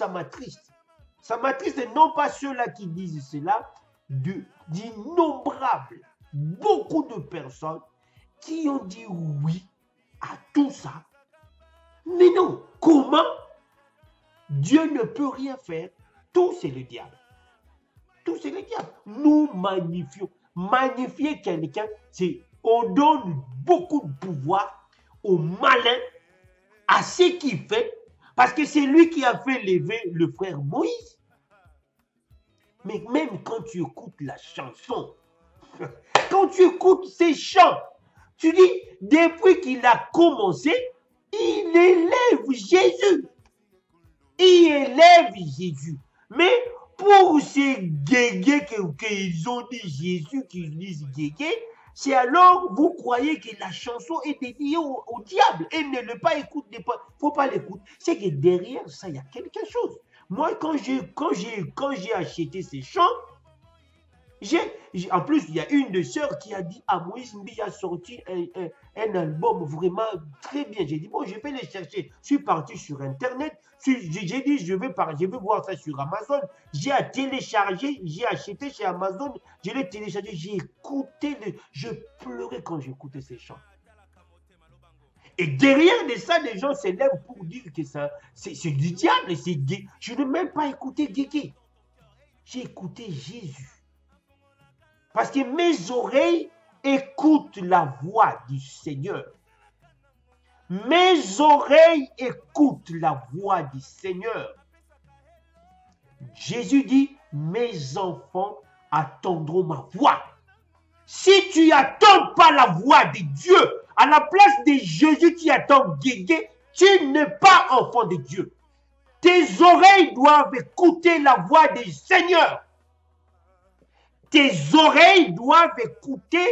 m'attriste. Ça m'attriste, et non pas ceux-là qui disent cela, d'innombrables, beaucoup de personnes qui ont dit oui à tout ça. Mais non, comment? Dieu ne peut rien faire. Tout, c'est le diable. Tout, c'est le diable. Nous magnifions. Magnifier quelqu'un, c'est on donne beaucoup de pouvoir au malin, à ce qu'il fait, parce que c'est lui qui a fait lever le frère Moïse. Mais même quand tu écoutes la chanson, quand tu écoutes ces chants, tu dis, depuis qu'il a commencé, il élève Jésus. Il élève Jésus. Mais pour ces guégués qu'ils ont dit Jésus, qu'ils disent guégués, c'est alors vous croyez que la chanson est dédiée au diable et ne le pas écouter, il ne faut pas l'écouter. C'est que derrière ça, il y a quelque chose. Moi, quand j'ai acheté ces chants, en plus, il y a une de sœurs qui a dit à Moïse Mbi a sorti un album vraiment très bien. J'ai dit, bon, je vais les chercher. Je suis parti sur Internet. J'ai dit, je vais voir ça sur Amazon. J'ai téléchargé, j'ai acheté chez Amazon. Je l'ai téléchargé, j'ai écouté. Je pleurais quand j'écoutais ces chants. Et derrière de ça, les gens s'élèvent pour dire que c'est du diable. Je n'ai même pas écouté Guégué. J'ai écouté Jésus. Parce que mes oreilles écoutent la voix du Seigneur. Mes oreilles écoutent la voix du Seigneur. Jésus dit, mes enfants attendront ma voix. Si tu n'attends pas la voix de Dieu, à la place de Jésus, tu attends Guégué, tu n'es pas enfant de Dieu. Tes oreilles doivent écouter la voix du Seigneur. Tes oreilles doivent écouter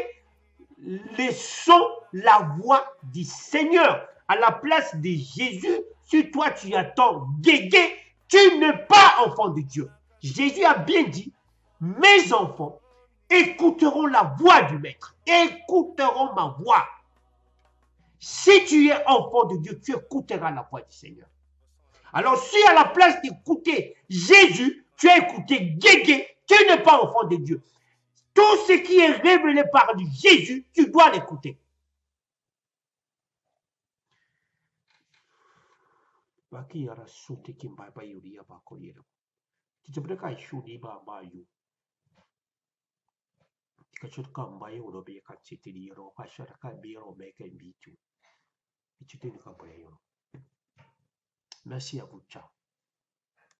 les sons, la voix du Seigneur. À la place de Jésus, si toi tu attends Guégué, tu n'es pas enfant de Dieu. Jésus a bien dit, mes enfants écouteront la voix du Maître, écouteront ma voix. Si tu es enfant de Dieu, tu écouteras la voix du Seigneur. Alors si à la place d'écouter Jésus, tu as écouté Guégué, tu n'es pas enfant de Dieu. Tout ce qui est révélé par Jésus, tu dois l'écouter. Merci à vous, ciao.